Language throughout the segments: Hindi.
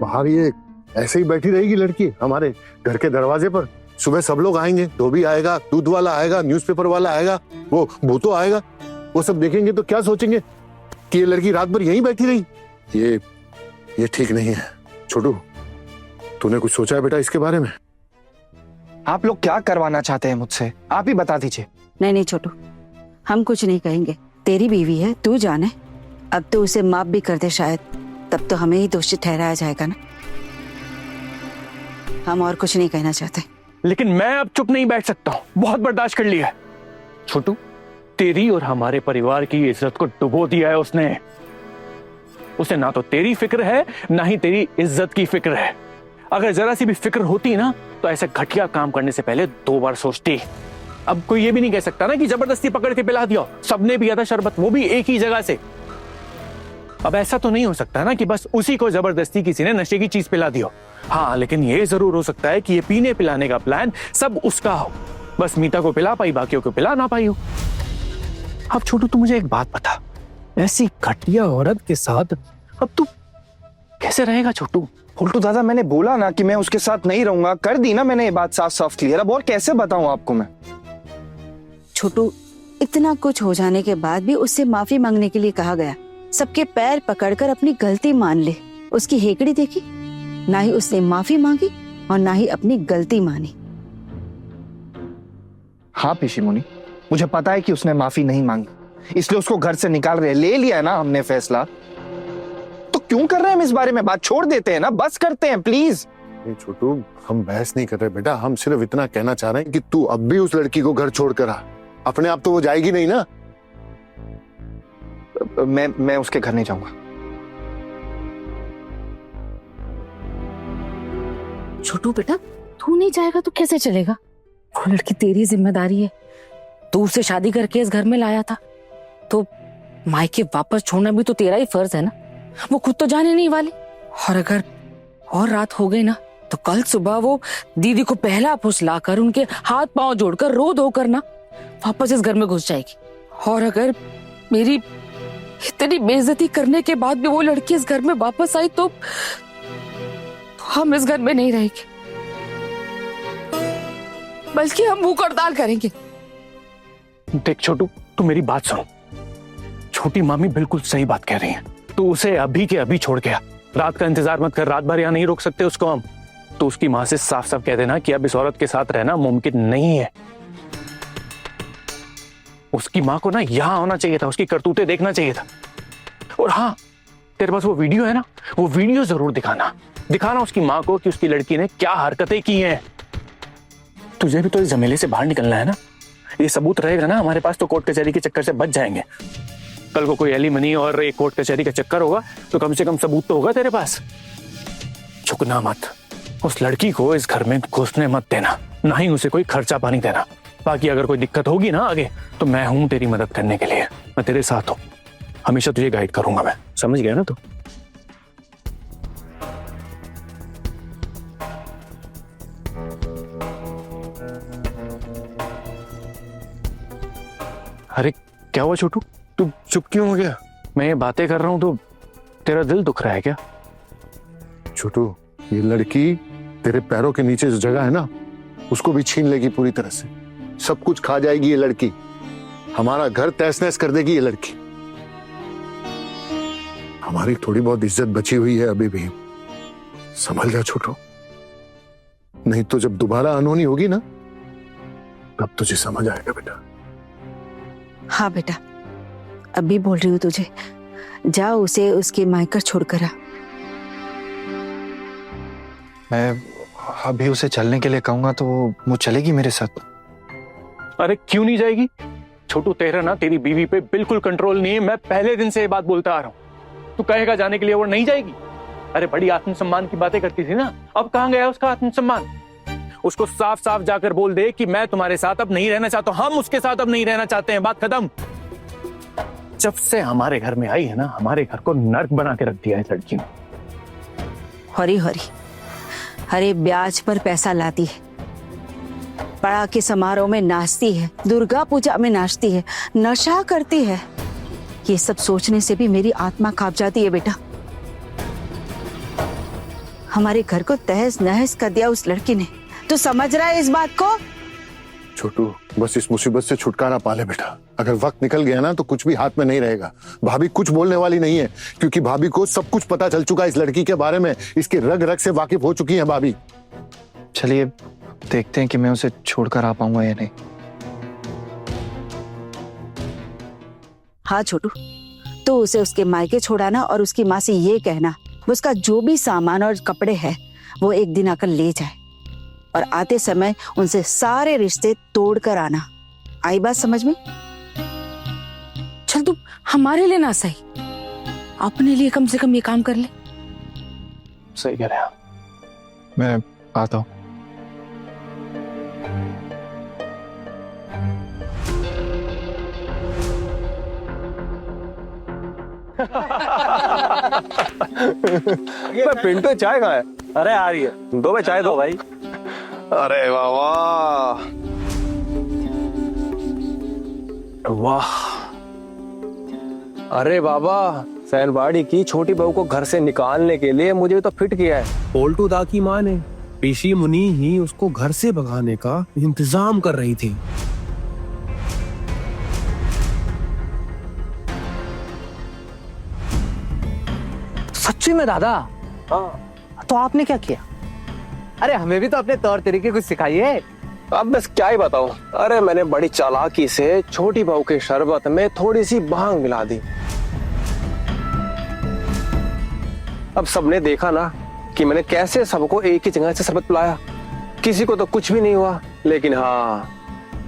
बाहर ये ऐसे ही बैठी रहेगी लड़की हमारे घर के दरवाजे पर? सुबह सब लोग आएंगे, धोबी आएगा, दूध वाला आएगा, न्यूज़पेपर वाला आएगा, वो भूतो आएगा, वो सब देखेंगे तो क्या सोचेंगे कि ये लड़की रात भर यहीं बैठी रही। ये ठीक नहीं है। छोटू, तूने कुछ सोचा है बेटा इसके बारे में? आप लोग क्या करवाना चाहते हैं मुझसे, आप ही बता दीजिए। नहीं छोटू, हम कुछ नहीं कहेंगे। तेरी बीवी है, तू जाने। अब तो उसे माफ भी कर दे शायद, तब तो हमें ही दोषी ठहराया जाएगा ना। हम और कुछ नहीं कहना चाहते। लेकिन मैं अब चुप नहीं बैठ सकता हूँ, बहुत बर्दाश्त कर लिया है। छोटू, तेरी और हमारे परिवार की इज्जत को डुबो दिया है उसने। उसे ना तो तेरी फिक्र है, ना ही तेरी इज्जत की फिक्र है। अगर जरा सी भी फिक्र होती ना तो ऐसे घटिया काम करने से पहले 2 बार सोचती। अब कोई ये भी नहीं कह सकता ना कि जबरदस्ती पकड़ के पिला दिया। सबने पिया था शरबत, वो भी एक ही जगह से। अब ऐसा तो नहीं हो सकता ना कि बस उसी को जबरदस्ती किसी ने नशे की चीज पिला दी हो। हाँ, लेकिन ये जरूर हो सकता है कि ये पीने पिलाने का प्लान सब उसका हो। बस मीता को पिला पाई, बाकियों को पिला ना पाई हो। अब छोटू, तू मुझे एक बात बता, ऐसी घटिया औरत के साथ अब तू कैसे रहेगा? छोटू, उल्टू दादा, मैंने बोला ना कि मैं उसके साथ नहीं रहूंगा। कर दी ना मैंने ये बात साफ साफ क्लियर। अब और कैसे बताऊं आपको मैं? छोटू, इतना कुछ हो जाने के बाद भी उससे माफी मांगने के लिए कहा गया। सबके पैर पकड़कर अपनी गलती मान ले। उसकी हेकड़ी देखी, ना ही उसने माफी मांगी और ना ही अपनी गलती मानी। हाँ पीसी मुनि, मुझे पता है कि उसने माफी नहीं मांगी, इसलिए उसको घर से निकाल रहे। ले लिया है ना हमने फैसला, तो क्यों कर रहे हैं हम इस बारे में बात? छोड़ देते हैं ना, बस करते हैं प्लीज। नहीं छोटू, हम बहस नहीं कर रहे बेटा। हम सिर्फ इतना कहना चाह रहे हैं कि तू अब भी उस लड़की को घर छोड़कर आ। अपने आप तो वो जाएगी नहीं ना। मैं उसके घर नहीं जाऊंगा। छोटू बेटा, तू नहीं जाएगा तो कैसे चलेगा? वो लड़की तेरी जिम्मेदारी है। तू उसे शादी करके इस घर में लाया था, तो मायके वापस छोड़ना भी तो तेरा ही फर्ज है ना। वो खुद तो जाने नहीं वाली, और अगर और रात हो गई ना तो कल सुबह वो दीदी को पहला फुसलाकर उनके हाथ पांव जोड़कर रो धो कर ना वापस इस घर में घुस जाएगी। और अगर मेरी इतनी बेइज्जती करने के बाद भी वो लड़की इस घर में वापस आई तो हम इस घर में नहीं रहेंगे, बल्कि हम भूख हड़ताल करेंगे। देख छोटू, तू मेरी बात सुन। छोटी मामी बिल्कुल सही बात कह रही है। तू उसे अभी के अभी छोड़ गया। रात का इंतजार मत कर, रात भर यहाँ नहीं रोक सकते उसको हम। तो उसकी माँ से साफ साफ कह देना कि अब इस औरत के साथ रहना मुमकिन नहीं है। उसकी माँ को ना यहाँ होना चाहिए था, उसकी करतूतें देखना चाहिए था। और हाँ, तेरे पास वो वीडियो है ना, वो वीडियो जरूर दिखाना उसकी माँ को कि उसकी लड़की ने क्या हरकतें की हैं। तुझे भी तो इस झमेले से बाहर निकलना है ना। ये सबूत रहेगा ना हमारे पास तो कोर्ट कचहरी के चक्कर से बच जाएंगे। कल को कोई एलिमनी और एक कोर्ट कचहरी का चक्कर होगा तो कम से कम सबूत तो होगा तेरे पास। झुकना मत, उस लड़की को इस घर में घुसने मत देना, ना ही उसे कोई खर्चा पानी देना। बाकी अगर कोई दिक्कत होगी ना आगे, तो मैं हूं तेरी मदद करने के लिए। मैं तेरे साथ हूं, हमेशा तुझे गाइड करूंगा मैं। समझ गया ना तू? अरे क्या हुआ छोटू, तू चुप क्यों हो गया? मैं ये बातें कर रहा हूं तो तेरा दिल दुख रहा है क्या? छोटू, ये लड़की तेरे पैरों के नीचे जो जगह है ना, उसको भी छीन लेगी पूरी तरह से। सब कुछ खा जाएगी ये लड़की। हमारा घर तहस नहस कर देगी ये लड़की। हमारी थोड़ी बहुत इज्जत बची हुई है अभी भी। संभल जा छोटू, नहीं तो जब दोबारा अनहोनी होगी ना, तब तुझे समझ आएगा बेटा। हाँ बेटा, अभी बोल रही हूँ तुझे, जा उसे उसके मायकर छोड़कर आ। मैं अभी उसे चलने के लिए कहूंगा तो वो चलेगी मेरे साथ? अरे क्यों नहीं जाएगी छोटू? तेरा ना तेरी बीवी पे बिल्कुल कंट्रोल नहीं है। मैं पहले दिन से ये बात बोलता आ रहा हूं। तू कहेगा जाने के लिए, वो नहीं जाएगी। अरे बड़ी आत्मसम्मान की बातें करती थी ना, अब कहां गया उसका आत्मसम्मान? उसको साफ साफ जाकर बोल दे कि मैं तुम्हारे साथ अब नहीं रहना चाहता, हम उसके साथ अब नहीं रहना चाहते हैं। बात खत्म। जब से हमारे घर में आई है ना, हमारे घर को नर्क बना के रख दिया है लड़की ने। हरी हरी, हरे ब्याज पर पैसा लाती है, पड़ाके समारोह में नाचती है, दुर्गा पूजा में नाचती है, नशा करती है। ये सब सोचने से भी मेरी आत्मा कांप जाती है बेटा। हमारे घर को तहस नहस कर दिया उस लड़की ने। तो समझ रहा है इस बात को? छोटू, बस इस मुसीबत से छुटकारा पा ले बेटा। अगर वक्त निकल गया ना तो कुछ भी हाथ में नहीं रहेगा। भाभी कुछ बोलने वाली नहीं है, क्योंकि भाभी को सब कुछ पता चल चुका है इस लड़की के बारे में। इसके रग रग से वाकिफ हो चुकी है भाभी। चलिए देखते हैं कि मैं उसे छोड़कर आ पाऊंगा या नहीं। हाँ छोटू, तो उसे उसके मायके छोड़ाना और उसकी माँ से ये कहना उसका जो भी सामान और कपड़े हैं वो एक दिन आकर ले जाए, और आते समय उनसे सारे रिश्ते तोड़ कर आना। आई बात समझ में? चल तू हमारे लिए ना सही, अपने लिए कम से कम ये काम कर ले। सही कह रहे हैं। मैं आता हूँ। पिंटू चाय कहाँ है? अरे आ रही है, दो में चाय दो भाई। अरे वाह वाह वाह। अरे बाबा, सैनबाड़ी की छोटी बहू को घर से निकालने के लिए मुझे तो फिट किया है। पोल्टू दा की माँ ने पीसी मुनि ही उसको घर से भगाने का इंतजाम कर रही थी। सच्ची में दादा? हाँ, तो आपने क्या किया? अरे हमें भी तो अपने तौर तरीके कुछ सिखाइए। अब बस क्या ही बताऊं। अरे मैंने बड़ी चालाकी से छोटी बहू के शरबत में थोड़ी सी भांग मिला दी। अब सबने देखा ना कि मैंने कैसे सबको एक ही जगह से शरबत पिलाया। किसी को तो कुछ भी नहीं हुआ, लेकिन हाँ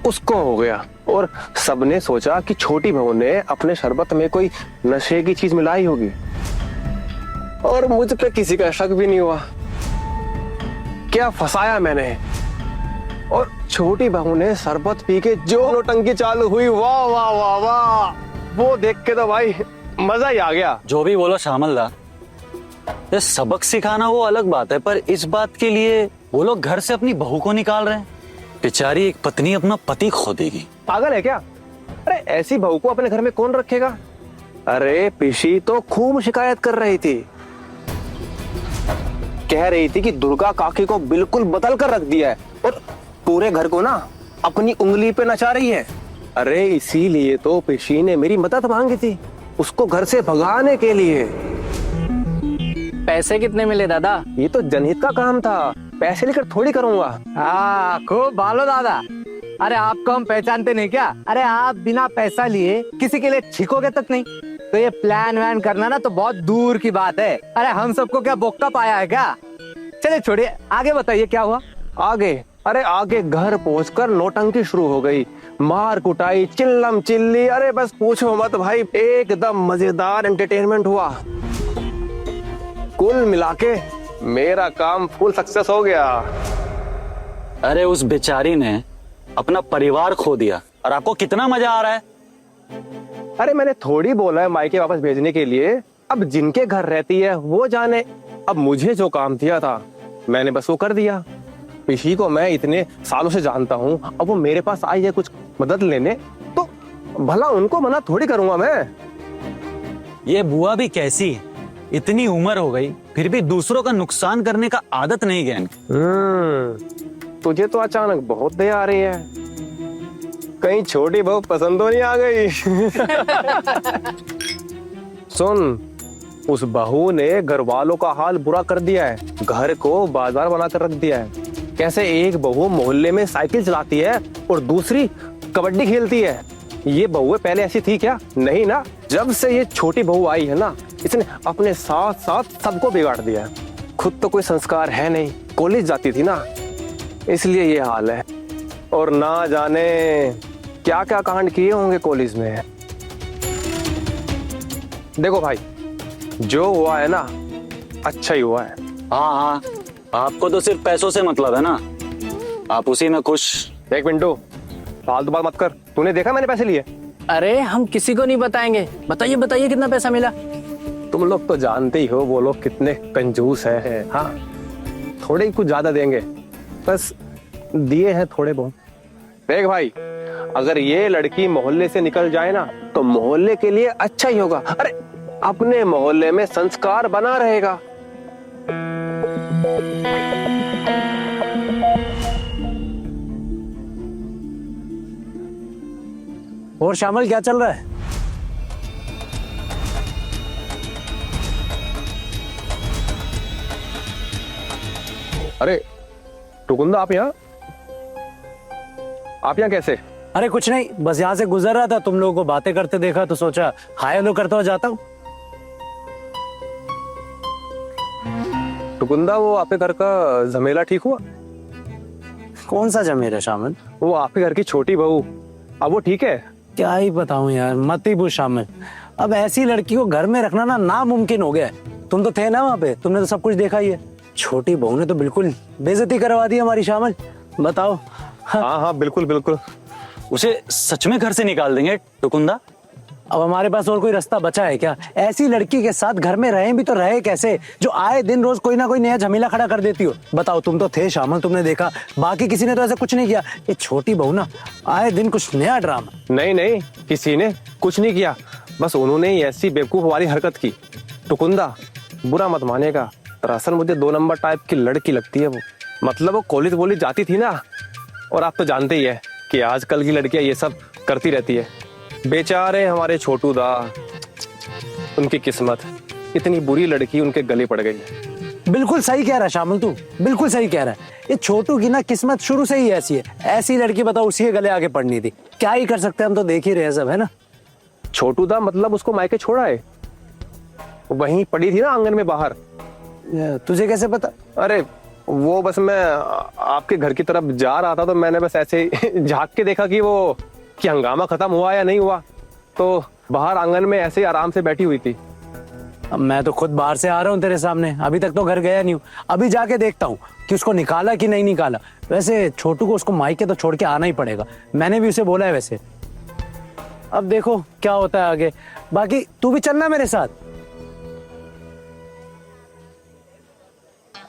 उसको हो गया। और सबने सोचा कि छोटी बहू ने अपने शरबत में कोई नशे की चीज मिलाई होगी, और मुझ पे किसी का शक भी नहीं हुआ। क्या फंसाया मैंने। और छोटी बहू ने शरबत पी के जो नौटंकी चालू हुई, वाह वाह वाह वाह, वो देख के तो भाई मजा ही आ गया। जो भी बोलो श्यामल दा, ये सबक सिखाना वो अलग बात है, पर इस बात के लिए वो लोग घर से अपनी बहू को निकाल रहे हैं। बेचारी एक पत्नी अपना पति खो देगी। पागल है क्या? अरे ऐसी बहू को अपने घर में कौन रखेगा? अरे पिशी तो खूब शिकायत कर रही थी, कह रही थी कि दुर्गा काकी को बिल्कुल बदल कर रख दिया है और पूरे घर को ना अपनी उंगली पे नचा रही है। अरे इसीलिए तो पिशी ने मेरी मदद मांगी थी, उसको घर से भगाने के लिए। पैसे कितने मिले दादा? ये तो जनहित का काम था, पैसे लेकर थोड़ी करूंगा। हाँ खूब भालो दादा। अरे आपको हम पहचानते नहीं क्या? अरे आप बिना पैसा लिए किसी के लिए छिकोगे तक नहीं। तो ये प्लान वैन करना ना तो बहुत दूर की बात है। अरे हम सबको क्या बोक्का पाया है क्या? चलिए छोड़िए, आगे बताइए क्या हुआ? आगे? अरे आगे घर पहुंचकर नौटंकी शुरू हो गई, मार कुटाई, चिल्लम चिल्ली। अरे बस पूछो मत भाई, एकदम मजेदार एंटरटेनमेंट हुआ। कुल मिलाके मेरा काम फुल सक्सेस हो गया। अरे उस बेचारी ने अपना परिवार खो दिया और आपको कितना मजा आ रहा है। अरे मैंने थोड़ी बोला है मायके वापस भेजने के लिए। अब जिनके घर रहती है वो जाने। अब मुझे जो काम दिया था मैंने बस वो कर दिया। पिशी को मैं इतने सालों से जानता हूँ, अब वो मेरे पास आई है कुछ मदद लेने, तो भला उनको मना थोड़ी करूंगा मैं। ये बुआ भी कैसी, इतनी उम्र हो गई फिर भी दूसरों का नुकसान करने का आदत नहीं गया इनकी। तुझे तो अचानक बहुत दया आ रही है, कहीं छोटी बहू पसंद तो नहीं आ गई? सुन, उस बहू ने घर वालों का हाल बुरा कर दिया है, घर को बाजार बनाकर रख दिया है। कैसे एक बहू मोहल्ले में साइकिल चलाती है और दूसरी कबड्डी खेलती है। ये बहुएं पहले ऐसी थी क्या? नहीं ना। जब से ये छोटी बहू आई है ना, इसने अपने साथ साथ सबको बिगाड़ दिया। खुद तो कोई संस्कार है नहीं, कॉलेज जाती थी ना, इसलिए ये हाल है। और ना जाने क्या क्या कांड किए होंगे कॉलेज में। देखो भाई, जो हुआ है ना अच्छा ही हुआ है। हाँ हाँ, आपको तो सिर्फ पैसों से मतलब है ना, आप उसी में खुश। एक मिनटू, फालतू बात मत कर। तूने देखा मैंने पैसे लिए? अरे हम किसी को नहीं बताएंगे। बताइए बताइए कितना पैसा मिला? तुम लोग तो जानते ही हो वो लोग कितने कंजूस है। हाँ, थोड़े ही कुछ ज्यादा देंगे, बस दिए हैं थोड़े बहुत। देख भाई, अगर ये लड़की मोहल्ले से निकल जाए ना तो मोहल्ले के लिए अच्छा ही होगा। अरे अपने मोहल्ले में संस्कार बना रहेगा। और शामिल क्या चल रहा है? अरे टुकुंदा, आप यहाँ कैसे? अरे कुछ नहीं, बस यहाँ से गुजर रहा था, तुम लोगों को बातें करते देखा तो सोचा हाय हेलो करता हुआ जाता हूँ। टुकुंदा, वो आपके घर का झमेला ठीक हुआ? कौन सा जमेर है शामिल? वो आपके घर की छोटी बहू, अब वो ठीक है? क्या ही बताऊं यार, मत ही पूछ शामिल। अब ऐसी लड़की को घर में रखना ना नामुमकिन हो गया है। तुम तो थे ना वहां पे, तुमने तो सब कुछ देखा ही है। छोटी बहू ने तो बिल्कुल बेइज्जती करवा दी हमारी शामिल। बताओ। हाँ हाँ बिल्कुल बिल्कुल। उसे सच में घर से निकाल देंगे टुकुंदा? अब हमारे पास और कोई रास्ता बचा है क्या? ऐसी लड़की के साथ घर में रहे भी तो रहे कैसे, जो आए दिन रोज कोई ना कोई नया झमेला खड़ा कर देती हो? बताओ, तुम तो थे शामिल, तुमने देखा, बाकी किसी ने तो ऐसा कुछ नहीं किया। ये छोटी बहू ना आए दिन कुछ नया ड्रामा। नहीं नहीं, किसी ने कुछ नहीं किया, बस उन्होंने ही ऐसी बेवकूफ वाली हरकत की। टुकुंदा, बुरा मत मानेगा, दरअसल मुझे 2 नंबर टाइप की लड़की लगती है वो। मतलब वो कॉलेज वॉलेज जाती थी ना, और आप तो जानते ही है कि आजकल की लड़कियां ये सब करती रहती है। बेचारे हमारे छोटू दा, उनकी किस्मत, इतनी बुरी लड़की उनके गले पड़ गई। बिल्कुल सही कह रहा है शामिल, तू बिल्कुल सही कह रहा है। ये छोटू की ना किस्मत शुरू से ही ऐसी है। ऐसी लड़की बताओ उसी के गले आगे पड़नी थी। क्या ही कर सकते हैं, हम तो देख ही रहे हैं सब, है ना। छोटू दा मतलब उसको मायके छोड़ा है? वहीं पड़ी थी ना आंगन में बाहर। तुझे कैसे पता? अरे वो बस मैं आपके घर की तरफ जा रहा था, तो मैंने बस ऐसे झांक के देखा कि हंगामा खत्म हुआ या नहीं हुआ, तो बाहर आंगन में ऐसे ही आराम से बैठी हुई थी। अब मैं तो खुद बाहर से आ रहा हूँ तेरे सामने, अभी तक तो घर गया नहीं हूँ। अभी जाके देखता हूँ कि उसको निकाला कि नहीं निकाला। वैसे छोटू को उसको मायके तो छोड़ के आना ही पड़ेगा, मैंने भी उसे बोला है वैसे। अब देखो क्या होता है आगे। बाकी तू भी चलना मेरे साथ।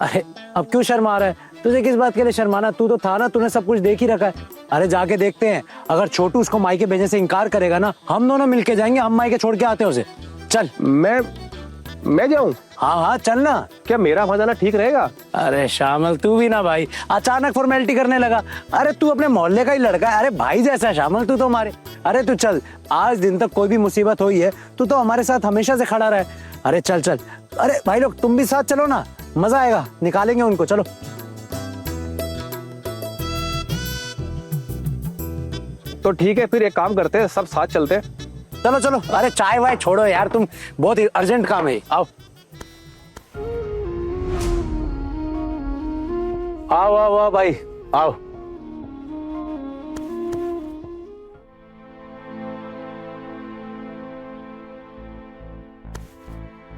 अरे अब क्यों शर्मा रहा है? तुझे किस बात के लिए शर्माना? तू तो था ना, तूने सब कुछ देख ही रखा है। अरे जाके देखते हैं, अगर छोटू उसको मायके भेजने से इनकार करेगा ना, हम दोनों मिलके जाएंगे, हम मायके छोड़ के आते हैं उसे। चल। मैं जाऊं? हाँ हाँ चलना। क्या मेरा वहां जाना ठीक रहेगा? अरे शामिल तू भी ना भाई, अचानक फॉर्मेलिटी करने लगा। अरे तू अपने मोहल्ले का ही लड़का है, अरे भाई जैसा शामिल तू तो हमारे। अरे तू चल, आज दिन तक कोई भी मुसीबत हुई है तू तो हमारे साथ हमेशा से खड़ा रहा है। अरे चल चल। अरे भाई लोग तुम भी साथ चलो ना, मजा आएगा, निकालेंगे उनको। चलो तो ठीक है, फिर एक काम करते हैं, सब साथ चलते हैं। चलो चलो। अरे चाय वाय छोड़ो यार, तुम बहुत ही अर्जेंट काम है। आओ आओ आओ आओ भाई आओ।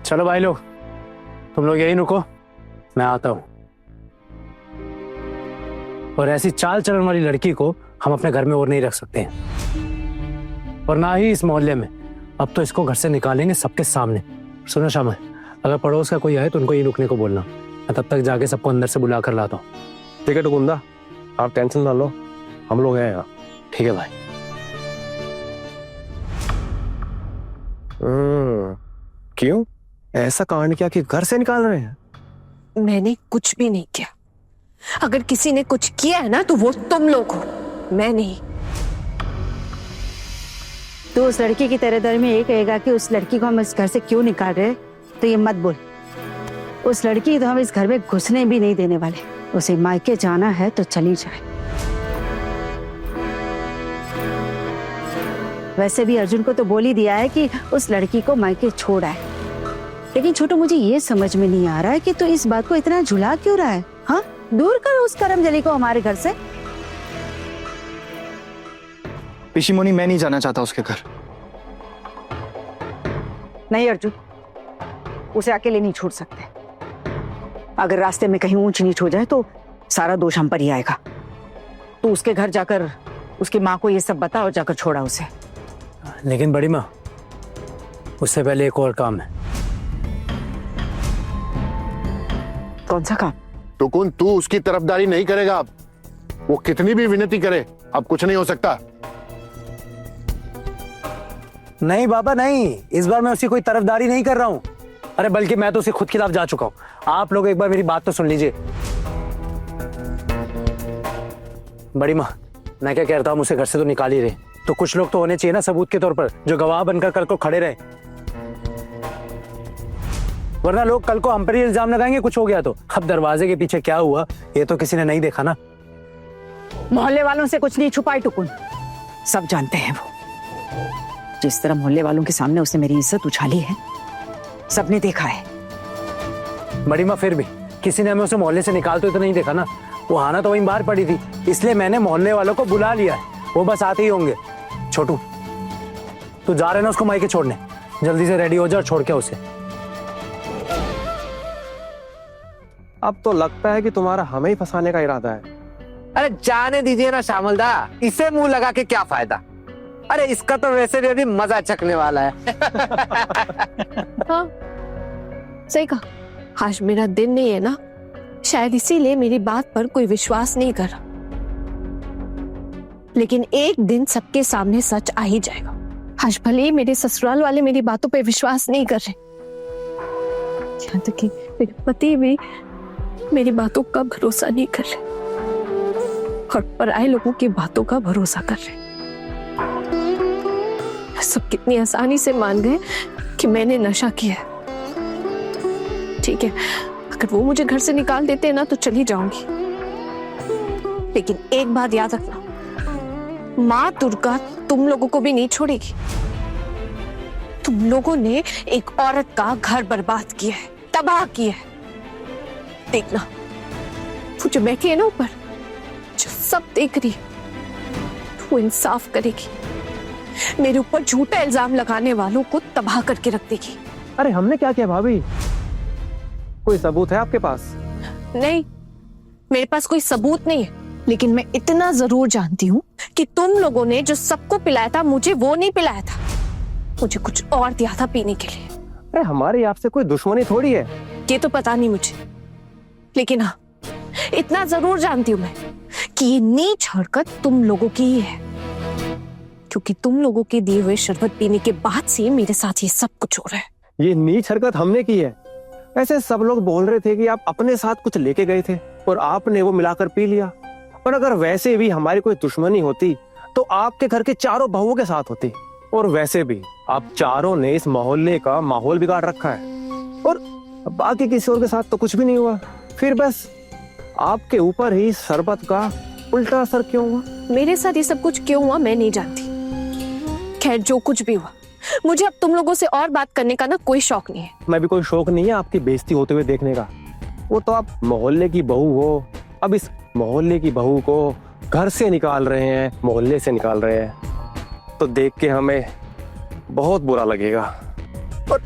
चलो भाई लोग, तुम लोग यही रुको, मैं आता हूं। और ऐसी चाल चलन वाली लड़की को हम अपने घर में और नहीं रख सकते हैं, और ना ही इस मोहल्ले में। अब तो इसको घर से निकालेंगे सबके सामने। सुनो शामिल, अगर पड़ोस का कोई आए तो उनको यही रुकने को बोलना। मैं तब तक जाके सबको अंदर से बुला कर लाता हूँ। ठीक है टुकुंदा, आप टेंशन ना लो, हम लोग हैं यहाँ। ठीक है भाई। क्यों ऐसा कांड किया कि घर से निकाल रहे हैं? मैंने कुछ भी नहीं किया। अगर किसी ने कुछ किया है ना तो वो तुम लोग हो, मैं नहीं। तो उस लड़की की तरह में ये कहेगा कि उस लड़की को हम इस घर से क्यों निकाल रहे, तो ये मत बोल। उस लड़की तो हम इस घर में घुसने भी नहीं देने वाले। उसे मायके जाना है तो चली जाए। वैसे भी अर्जुन को तो बोल ही दिया है कि उस लड़की को मायके छोड़ा है। लेकिन छोटू, मुझे ये समझ में नहीं आ रहा है कि तू इस बात को इतना झुला क्यों रहा है? हाँ, दूर कर उस करमजली को हमारे घर से। पिशीमोनी, मैं नहीं जाना चाहता उसके घर। नहीं अर्जुन, उसे अकेले नहीं छोड़ सकते। अगर रास्ते में कहीं ऊंच नीच हो जाए तो सारा दोष हम पर ही आएगा। तो उसके घर जाकर उसकी माँ को ये सब बता और जाकर छोड़ा उसे। लेकिन बड़ी माँ, उससे पहले एक और काम है। कौन सा काम? टुकुन, तू उसकी तरफदारी नहीं करेगा। अब वो कितनी भी विनती करे, अब कुछ नहीं हो सकता। नहीं बाबा नहीं, इस बार मैं उसकी कोई तरफदारी नहीं कर रहा हूँ। अरे बल्कि मैं तो उसके खुद खिलाफ जा चुका हूँ। आप लोग एक बार मेरी बात तो सुन लीजिए। बड़ी माँ, मैं क्या कहता हूँ, मुझसे घर से तो निकाल ही रहे, तो कुछ लोग तो होने चाहिए ना सबूत के तौर पर, जो गवाह बनकर कल को खड़े रहे। वरना लोग कल को हम पर ही इल्जाम लगाएंगे कुछ हो गया तो। अब दरवाजे के पीछे क्या हुआ ये तो किसी ने नहीं देखा ना। मोहल्ले वालों से कुछ नहीं छुपाई टुकुन, सब जानते हैं वो। जिस तरह मोहल्ले वालों के सामने उसने मेरी इज्जत उछाली है, सबने देखा है। बड़ी माँ, फिर भी किसी ने हमें उसे मोहल्ले से निकालते तो नहीं देखा ना। वो आना तो वहीं बाहर पड़ी थी, इसलिए मैंने मोहल्ले वालों को बुला लिया है, वो बस आते ही होंगे। छोटू, तू जा रहे ना उसको मायके छोड़ने, जल्दी से रेडी हो जा और छोड़ के उसे। अब तो लगता है कि तुम्हारा हमें ही फंसाने का इरादा है। अरे जाने दीजिए ना श्यामलदा, इसे मुंह लगा के क्या फायदा। अरे इसका तो वैसे भी अभी मजा चखने वाला है। हाँ, सही कहा। आज मेरा दिन नहीं है ना, शायद इसीलिए मेरी बात पर कोई विश्वास नहीं कर रहा। लेकिन एक दिन सबके सामने सच आ ही जाएगा। आज भले ही मेरे ससुराल वाले मेरी बातों पे विश्वास नहीं कर रहे, यहाँ तक कि मेरे पति भी मेरी बातों का भरोसा नहीं कर रहे और पराये लोगों की बातों का भरोसा कर रहे। सब कितनी आसानी से मान गए कि मैंने नशा किया है। ठीक है, अगर वो मुझे घर से निकाल देते हैं ना तो चली जाऊंगी, लेकिन एक बात याद रखना, माँ दुर्गा तुम लोगों को भी नहीं छोड़ेगी। तुम लोगों ने एक औरत का घर बर्बाद किया है, तबाह किया है। देखना, वो जो बैठी है ना ऊपर, जो सब देख रही है, वो इंसाफ करेगी। मेरे ऊपर झूठा इल्जाम लगाने वालों को तबाह करके रख देगी। अरे हमने क्या किया भाभी? कोई सबूत है आपके पास? नहीं, मेरे पास कोई सबूत नहीं है, लेकिन मैं इतना जरूर जानती हूँ कि तुम लोगों ने जो सबको पिलाया था, मुझे वो नहीं पिलाया था, मुझे कुछ और दिया था पीने के लिए। अरे हमारी आपसे कोई दुश्मनी थोड़ी है। ये तो पता नहीं मुझे, लेकिन हाँ, इतना जरूर जानती हूँ मैं कि ये नीच हरकत तुम लोगों की ही है, क्योंकि तुम लोगों के दिए हुए शरबत पीने के बाद से मेरे साथ ये सब कुछ हो रहा है। ये नीच हरकत हमने की है। वैसे सब लोग बोल रहे थे कि आप अपने साथ कुछ लेके गए थे और आपने वो मिलाकर पी लिया। और अगर वैसे भी हमारी कोई दुश्मनी होती तो आपके घर के चारों बहुओं के साथ होती। और वैसे भी आप चारों ने इस मोहल्ले का माहौल बिगाड़ रखा है, और बाकी किसी और के साथ तो कुछ भी नहीं हुआ। फिर बस आपके ऊपर ही शरबत का उल्टा असर क्यों हुआ? मेरे साथ ये सब कुछ क्यों हुआ मैं नहीं जानती। खैर, जो कुछ भी हुआ, मुझे अब तुम लोगों से और बात करने का ना कोई शौक नहीं है। मैं भी कोई शौक नहीं है आपकी बेइज्जती होते हुए देखने का। वो तो आप मोहल्ले की बहू हो, अब इस मोहल्ले की बहू को घर से निकाल रहे हैं, मोहल्ले से निकाल रहे हैं, तो देख के हमें बहुत बुरा लगेगा। और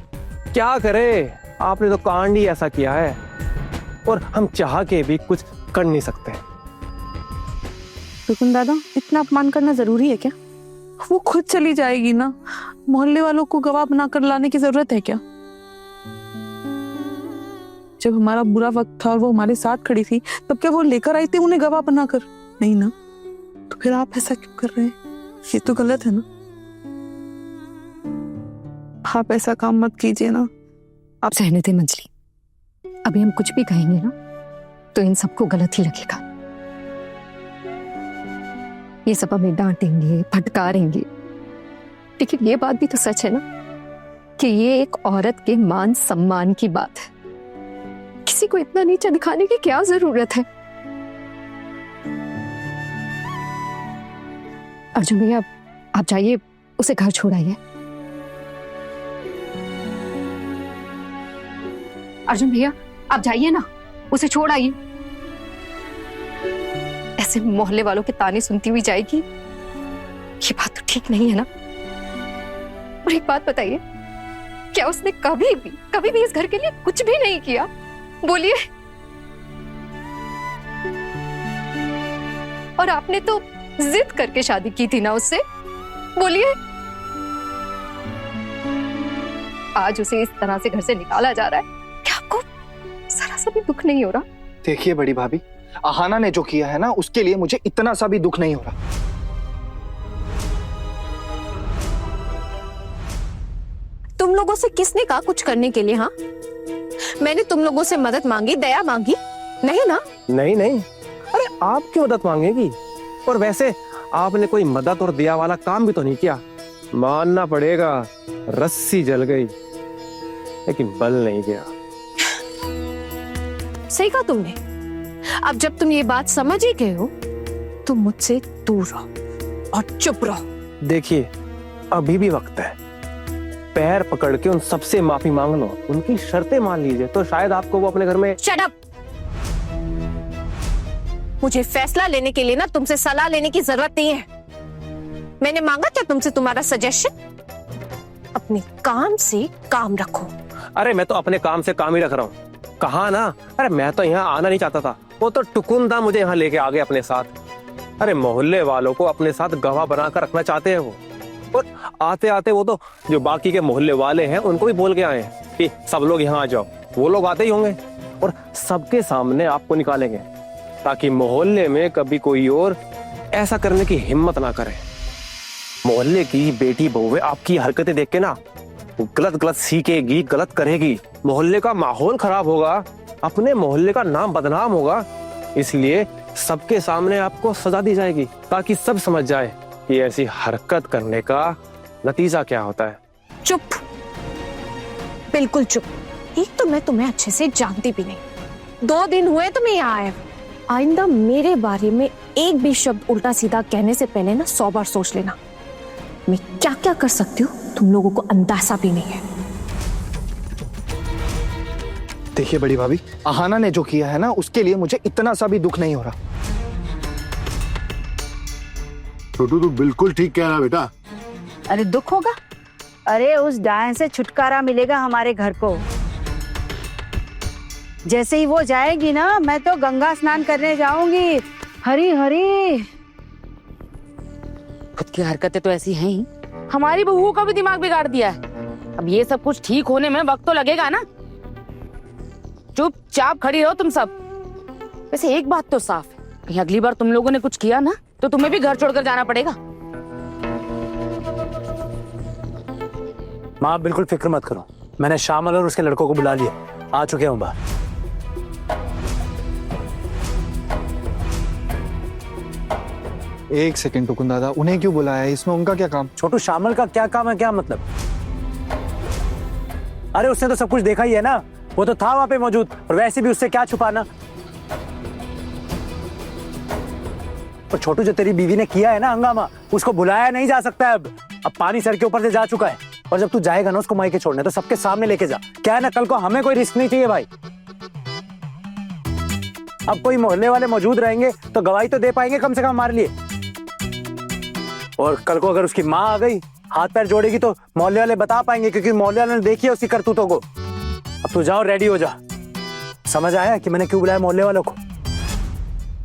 क्या करे, आपने तो कांड ही ऐसा किया है, और हम चाह के भी कुछ कर नहीं सकते। टुकुन दादा, इतना अपमान करना जरूरी है क्या? वो खुद चली जाएगी ना, मोहल्ले वालों को गवाह बनाकर लाने की जरूरत है क्या? जब हमारा बुरा वक्त था और वो हमारे साथ खड़ी थी, तब क्या वो लेकर आई थी उन्हें गवाह बनाकर? नहीं ना, तो फिर आप ऐसा क्यों कर रहे हैं? ये तो गलत है ना। आप ऐसा काम मत कीजिए ना। आप सहने थे मंजली, अभी हम कुछ भी कहेंगे ना तो इन सबको गलत ही लगेगा। ये सब हमें डांटेंगे, फटकारेंगे, लेकिन ये बात भी तो सच है ना कि ये एक औरत के मान सम्मान की बात है। किसी को इतना नीचा दिखाने की क्या जरूरत है? अर्जुन भैया, आप जाइए, उसे घर छोड़ाइए। अर्जुन भैया, आप जाइए ना, उसे छोड़ आइए। ऐसे मोहल्ले वालों के ताने सुनती हुई जाएगी, ये बात तो ठीक नहीं है ना। और एक बात बताइए, क्या उसने कभी भी इस घर के लिए कुछ भी नहीं किया? बोलिए। और आपने तो जिद करके शादी की थी ना उससे, बोलिए। आज उसे इस तरह से घर से निकाला जा रहा है, क्या आपको जरा सा भी दुख नहीं हो रहा? देखिए बड़ी भाभी, आहाना ने जो किया है ना, उसके लिए मुझे इतना सा भी दुख नहीं हो रहा। तुम लोगों से किसने कहा कुछ करने के लिए? हाँ, मैंने तुम लोगों से मदद मांगी, दया मांगी? नहीं ना? नहीं नहीं, अरे आप क्यों मदद मांगेगी? और वैसे आपने कोई मदद और दया वाला काम भी तो नहीं किया। मानना पड़ेगा, रस्सी जल गई लेकिन बल नहीं गया। सही कहा तुमने। अब जब तुम ये बात समझ ही गए हो तो मुझसे दूर रहो और चुप रहो। देखिए, अभी भी वक्त है, पैर पकड़ के उन सबसे माफी मांग लो, उनकी शर्तें मान लीजिए, तो शायद आपको वो अपने घर में। Shut up! मुझे फैसला लेने के लिए ना तुमसे सलाह लेने की जरूरत नहीं है। मैंने मांगा क्या तुमसे तुम्हारा सजेशन? अपने काम से काम रखो। अरे मैं तो अपने काम से काम ही रख रहा हूँ, कहा ना। अरे मैं तो यहाँ आना नहीं चाहता था, वो तो टुकुंदा मुझे यहाँ लेके आ गए अपने साथ। अरे मोहल्ले वालों को अपने साथ गवाह बनाकर रखना चाहते हैं वो, और आते आते वो तो जो बाकी के मोहल्ले वाले हैं उनको भी बोल के आए हैं कि सब लोग यहाँ आ जाओ। वो लोग आते ही होंगे और सबके सामने आपको निकालेंगे, ताकि मोहल्ले में कभी कोई और ऐसा करने की हिम्मत ना करे। मोहल्ले की बेटी बहुएं आपकी हरकतें देख के ना गलत गलत सीखेगी, गलत करेगी, मोहल्ले का माहौल खराब होगा, अपने मोहल्ले का नाम बदनाम होगा। इसलिए सबके सामने आपको सजा दी जाएगी, ताकि सब समझ जाए कि ऐसी हरकत करने का नतीजा क्या होता है। चुप, बिल्कुल चुप। एक तो मैं तुम्हें अच्छे से जानती भी नहीं, 2 दिन हुए तुम्हें यहाँ आए। आइंदा मेरे बारे में एक भी शब्द उल्टा सीधा कहने से पहले ना 100 बार सोच लेना। मैं क्या क्या कर सकती हूँ तुम लोगों को अंदाजा भी नहीं है। देखिए बड़ी भाभी, अहाना ने जो किया है ना, उसके लिए मुझे इतना सा भी दुख नहीं हो रहा। छोटू तू बिल्कुल ठीक कह रहा बेटा। अरे दुख होगा? अरे उस डायन से छुटकारा मिलेगा हमारे घर को। जैसे ही वो जाएगी ना, मैं तो गंगा स्नान करने जाऊंगी। हरी हरी। खुद की हरकतें तो ऐसी हैं ही, हमारी बहू का भी दिमाग बिगाड़ दिया है। अब ये सब कुछ ठीक होने में वक्त तो लगेगा ना। चुपचाप खड़ी रहो तुम सब। वैसे एक बात तो साफ है, कहीं अगली बार तुम लोगों ने कुछ किया ना तो तुम्हें भी घर छोड़कर जाना पड़ेगा। माँ आप बिल्कुल फिक्र मत करो, मैंने श्यामल और उसके लड़कों को बुला लिया, आ चुके हैं बाहर। एक सेकंड टुकुन दादा, उन्हें क्यों बुलाया है? इसमें उनका क्या काम? छोटू श्यामल का क्या काम है? क्या मतलब? अरे उसने तो सब कुछ देखा ही है ना, वो तो था वहां पे मौजूद, और वैसे भी उससे क्या छुपाना। और छोटू जो तेरी बीवी ने किया है ना हंगामा, उसको बुलाया नहीं जा सकता है। अब पानी सर के ऊपर से जा चुका है, और जब तू जाएगा ना उसको मायके छोड़ने, तो सबके सामने लेके जा। क्या है ना, कल को हमें कोई रिस्क नहीं चाहिए भाई। अब कोई मोहल्ले वाले मौजूद रहेंगे तो गवाही तो दे पाएंगे कम से कम हमारे लिए। और कल को अगर उसकी माँ आ गई हाथ पैर जोड़ेगी तो मोहल्ले वाले बता पाएंगे, क्योंकि मोहल्ले वाले ने देखी है उसकी करतूतों को। अब तू जाओ, रेडी हो जा। समझ आया कि मैंने क्यों बुलाया मोहल्ले वालों को?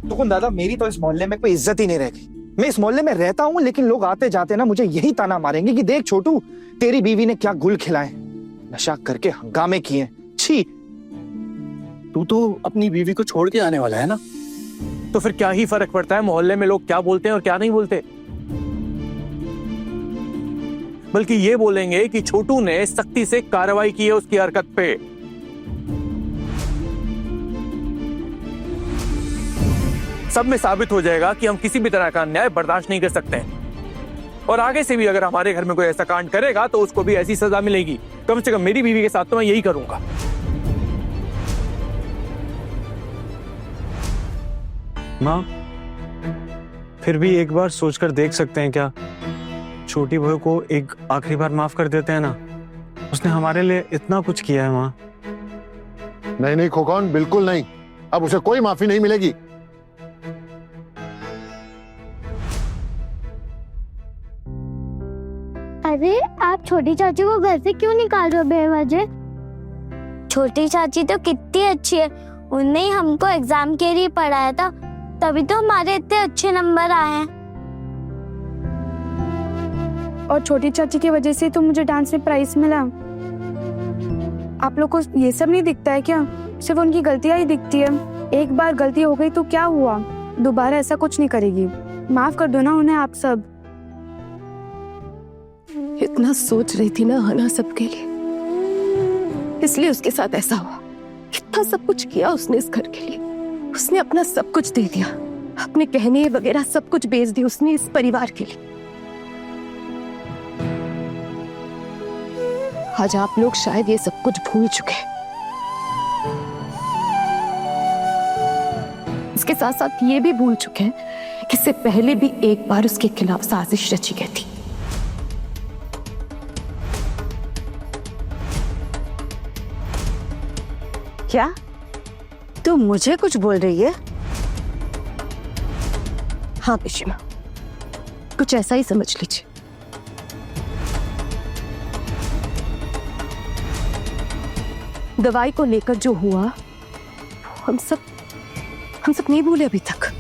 टुकुन दादा, मेरी तो इस मोहल्ले में कोई इज्जत ही नहीं रह गई। मैं इस मोहल्ले में रहता हूँ, लेकिन लोग आते जाते ना मुझे यही ताना मारेंगे कि देख छोटू, तेरी बीवी ने क्या गुल खिलाए, नशा करके हंगामे किए। छी। तू तो अपनी बीवी को छोड़ के आने वाला है ना, तो फिर क्या ही फर्क पड़ता है मोहल्ले में लोग क्या बोलते हैं और क्या नहीं बोलते। बल्कि ये बोलेंगे कि छोटू ने सख्ती से कार्रवाई की है उसकी हरकत पे। सब में साबित हो जाएगा कि हम किसी भी तरह का अन्याय बर्दाश्त नहीं कर सकते हैं, और आगे से भी अगर हमारे घर में कोई ऐसा कांड करेगा तो उसको भी ऐसी सजा मिलेगी। कम से कम मेरी बीवी के साथ तो मैं यही करूंगा। माँ फिर भी एक बार सोचकर देख सकते हैं क्या? छोटी बहू को एक आखिरी बार माफ कर देते हैं ना, उसने हमारे लिए इतना कुछ किया है। माँ नहीं नहीं खोकन, बिल्कुल नहीं। अब उसे कोई माफी नहीं मिलेगी। अरे आप छोटी चाची को घर से क्यों निकाल रहे हो बेवजह? छोटी चाची तो कितनी अच्छी है, उन्होंने ही हमको एग्जाम के लिए पढ़ाया था, तभी तो हमारे इतने अच्छे नंबर आए हैं। और छोटी चाची की वजह से तो मुझे डांस में प्राइज मिला। आप लोग को ये सब नहीं दिखता है क्या? सिर्फ उनकी गलतियां ही दिखती है। एक बार गलती हो गई तो क्या हुआ, दोबारा ऐसा कुछ नहीं करेगी। माफ कर दो ना उन्हें आप सब। इतना सोच रही थी ना हना सबके लिए, इसलिए उसके साथ ऐसा हुआ। इतना सब कुछ किया उसने इस घर के लिए, उसने अपना सब कुछ दे दिया, अपने गहने वगैरह सब कुछ बेच दिया उसने इस परिवार के लिए। आज आप लोग शायद ये सब कुछ भूल चुके हैं। इसके साथ साथ ये भी भूल चुके हैं कि इससे पहले भी एक बार उसके खिलाफ साजिश रची गई थी। क्या तू मुझे कुछ बोल रही है? हाँ पिशिमा, कुछ ऐसा ही समझ लीजिए। दवाई को लेकर जो हुआ हम सब नहीं भूले अभी तक।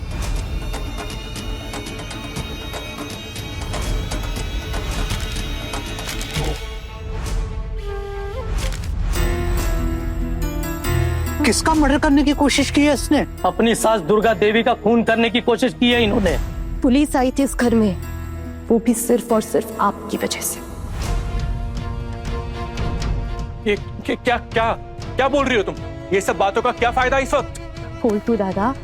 किसका मर्डर करने की कोशिश की है इसने? अपनी सास दुर्गा देवी का खून करने की कोशिश की है इन्होंने। पुलिस आई थी इस घर में, वो भी सिर्फ और सिर्फ आपकी वजह से। ये क्या क्या क्या बोल रही हो तुम? ये सब बातों का क्या फायदा इस वक्त? फोल्टू दादा,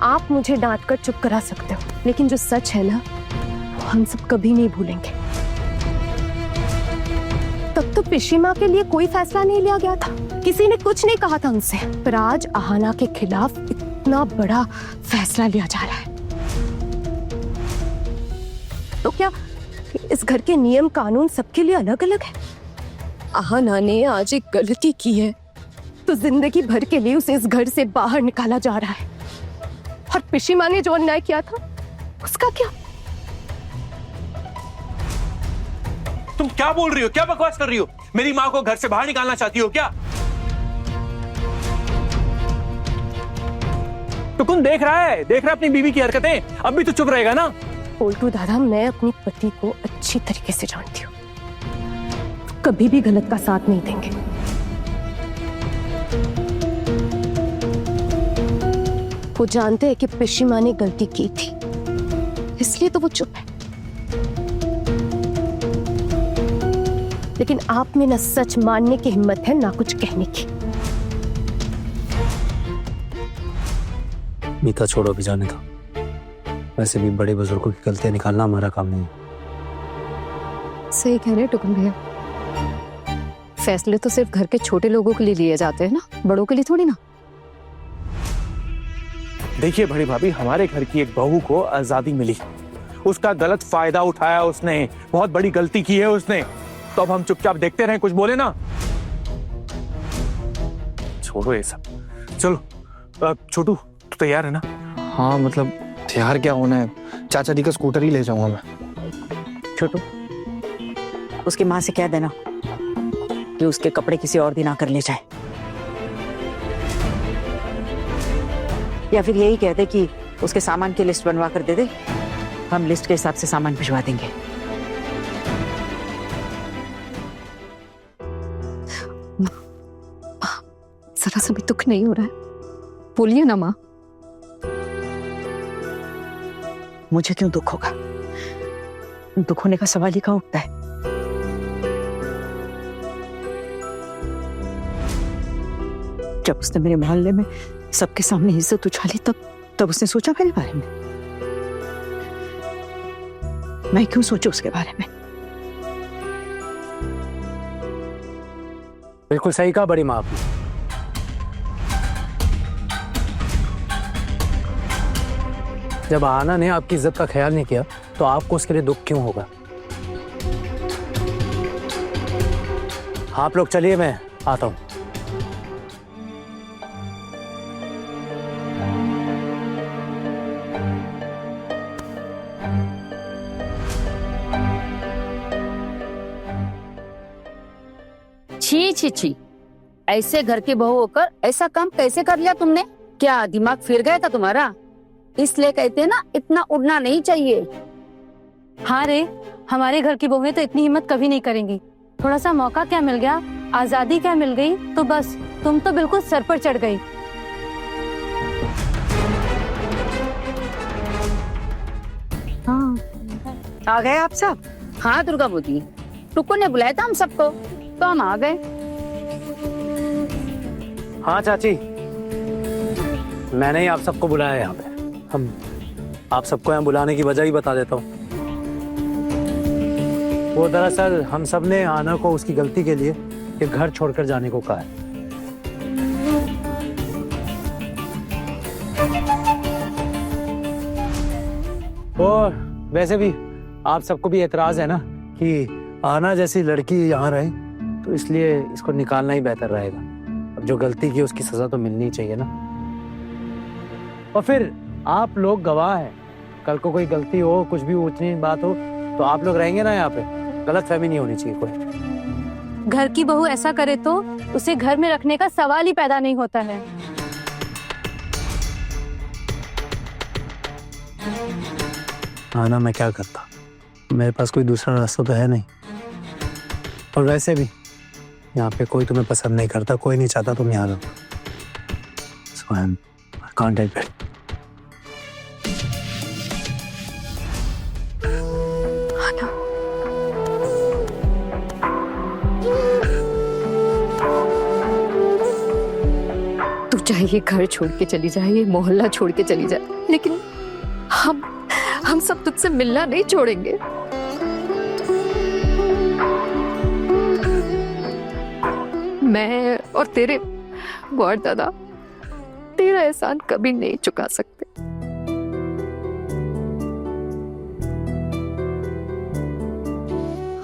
आप मुझे डांट कर चुप करा सकते हो, लेकिन जो सच है ना वो हम सब कभी नहीं भूलेंगे। तब तो पिशिमा के लिए कोई फैसला नहीं लिया गया था, किसी ने कुछ नहीं कहा था उनसे, पर आज अहाना के खिलाफ इतना बड़ा फैसला लिया जा रहा है। तो क्या इस घर के नियम कानून सबके लिए अलग अलग है? अहाना ने आज एक गलती की है तो जिंदगी भर के लिए उसे इस घर से बाहर निकाला जा रहा है, और पिशिमा ने जो अन्याय किया था उसका क्या? तुम क्या बोल रही हो? क्या बकवास कर रही हो? मेरी माँ को घर से बाहर निकालना चाहती हो क्या? तो कौन देख रहा है अपनी बीवी की हरकतें? अब भी तो चुप रहेगा ना? पोल्टू दादा, मैं अपनी पति को अच्छी तरीके से जानती हूँ, कभी भी गलत का साथ नहीं देंगे। वो जानते हैं कि पिशिमा ने गलती की थी, इसलिए तो वो चुप है। लेकिन आप में ना सच मानने की हिम्मत है ना कुछ कहने की। मीता छोड़ो, भी जाने दो। वैसे भी बड़े बुजुर्गों की गलतियां निकालना हमारा काम नहीं है। सही कह रहे टुकुन भैया, फैसले तो सिर्फ घर के छोटे लोगों के लिए लिए जाते हैं ना, बड़ों के लिए थोड़ी ना। देखिए बड़ी भाभी, हमारे घर की एक बहू को आजादी मिली, उसका गलत फायदा उठाया उसने, बहुत बड़ी गलती की है उसने, तो अब हम चुपचाप देखते रहें, कुछ बोले ना? छोड़ो ये सब, चलो। छोटू तू तैयार है ना? हाँ मतलब तैयार क्या होना है, चाचा जी का स्कूटर ही ले जाऊंगा मैं। छोटू, उसकी माँ से कह देना कि उसके कपड़े किसी और दिन आकर ले जाए, या फिर यही कह दे कि उसके सामान की लिस्ट बनवा कर दे दे, हम लिस्ट के हिसाब से सामान भिजवा देंगे। जरा सा भी दुख नहीं हो रहा है? बोलिए ना माँ। मुझे क्यों दुख होगा? दुख होने का सवाल ही कहाँ उठता है? जब उसने मेरे मोहल्ले में सबके सामने इज्जत उछाली, तब उसने सोचा मेरे बारे में? मैं क्यों सोचूं उसके बारे में? बिल्कुल सही कहा बड़ी माँ आपने। जब आना ने आपकी इज्जत का ख्याल नहीं किया तो आपको उसके लिए दुख क्यों होगा? आप लोग चलिए, मैं आता हूं। छी छी छी, ऐसे घर की बहू होकर ऐसा काम कैसे कर लिया तुमने? क्या दिमाग फिर गया था तुम्हारा? इसलिए कहते हैं ना, इतना उड़ना नहीं चाहिए। हाँ रे, हमारे घर की बहुएं तो इतनी हिम्मत कभी नहीं करेंगी। थोड़ा सा मौका क्या मिल गया, आजादी क्या मिल गई, तो बस तुम तो बिल्कुल सर पर चढ़ गई। हाँ, आ गए आप सब? हाँ दुर्गा मोदी, टुकु ने बुलाया था हम सबको, तो हम आ गए। हाँ चाची, मैंने ही आप सबको बुलाया यहाँ पे। हम आप सबको यहाँ बुलाने की वजह ही बता देता हूँ। वो दरअसल हम सब ने आना को उसकी गलती के लिए ये घर छोड़कर जाने को कहा है। और वैसे भी आप सबको भी एतराज है ना कि आना जैसी लड़की यहाँ रहे, तो इसलिए इसको निकालना ही बेहतर रहेगा। अब जो गलती की उसकी सजा तो मिलनी चाहिए ना। और फिर आप लोग गवाह हैं, कल को कोई गलती हो, कुछ भी ऊंच नीच बात हो, तो आप लोग रहेंगे ना यहाँ पे। गलत फहमी नहीं होनी चाहिए कोई। घर की बहू ऐसा करे तो उसे घर में रखने का सवाल ही पैदा नहीं होता है। हाँ ना, मैं क्या करता, मेरे पास कोई दूसरा रास्ता तो है नहीं। और वैसे भी यहाँ पे कोई तुम्हें पसंद नहीं करता, कोई नहीं चाहता तुम यहाँ रहो। So I can't help it. तू चाहे ये घर छोड़ के चली जाए, ये मोहल्ला छोड़ के चली जाए, लेकिन हम सब तुझसे मिलना नहीं छोड़ेंगे। मैं और तेरे गौर दादा तेरा एहसान कभी नहीं चुका सकते।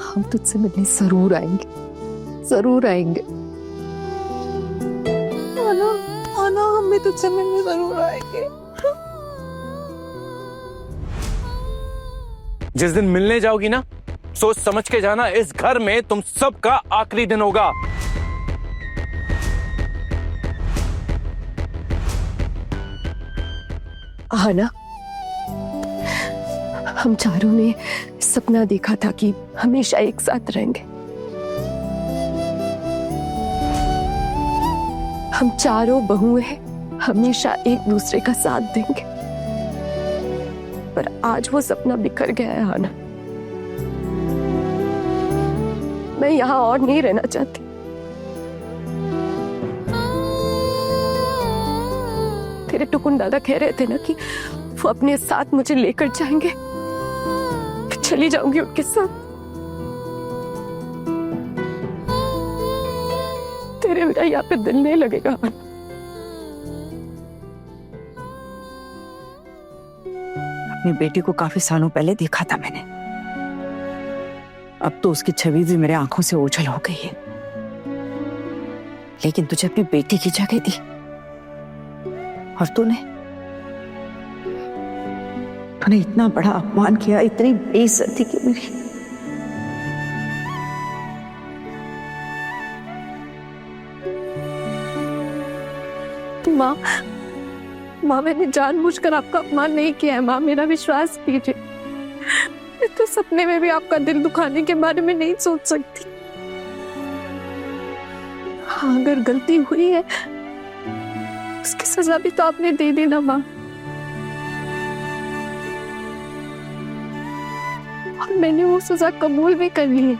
हम तुझसे मिलने जरूर आएंगे, जरूर आएंगे। आना, हम भी तुझसे मिलने जरूर आएंगे। जिस दिन मिलने जाओगी ना, सोच समझ के जाना, इस घर में तुम सबका आखिरी दिन होगा। आना, हम चारों ने सपना देखा था कि हमेशा एक साथ रहेंगे। हम चारों बहुएं हमेशा एक दूसरे का साथ देंगे, पर आज वो सपना बिखर गया है। आना, मैं यहाँ और नहीं रहना चाहती। तेरे टुकुन दादा कह रहे थे ना कि वो अपने साथ मुझे लेकर जाएंगे, मैं चली जाऊंगी उनके साथ। तेरे बिना यहाँ पे दिल नहीं लगेगा। अपनी बेटी को काफी सालों पहले देखा था मैंने, अब तो उसकी छवि भी मेरे आंखों से ओझल हो गई है। लेकिन तुझे अपनी बेटी की जगह दी, और तूने इतना बड़ा अपमान किया, इतनी बेइज्जती की मेरी। माँ, मैंने जानबूझकर आपका अपमान नहीं किया है। माँ, मेरा विश्वास कीजिए। मैं तो सपने में भी आपका दिल दुखाने के बारे में नहीं सोच सकती। हाँ, अगर गलती हुई है उसकी सजा भी तो आपने दे दी ना माँ। और मैंने वो सजा कबूल भी कर ली है।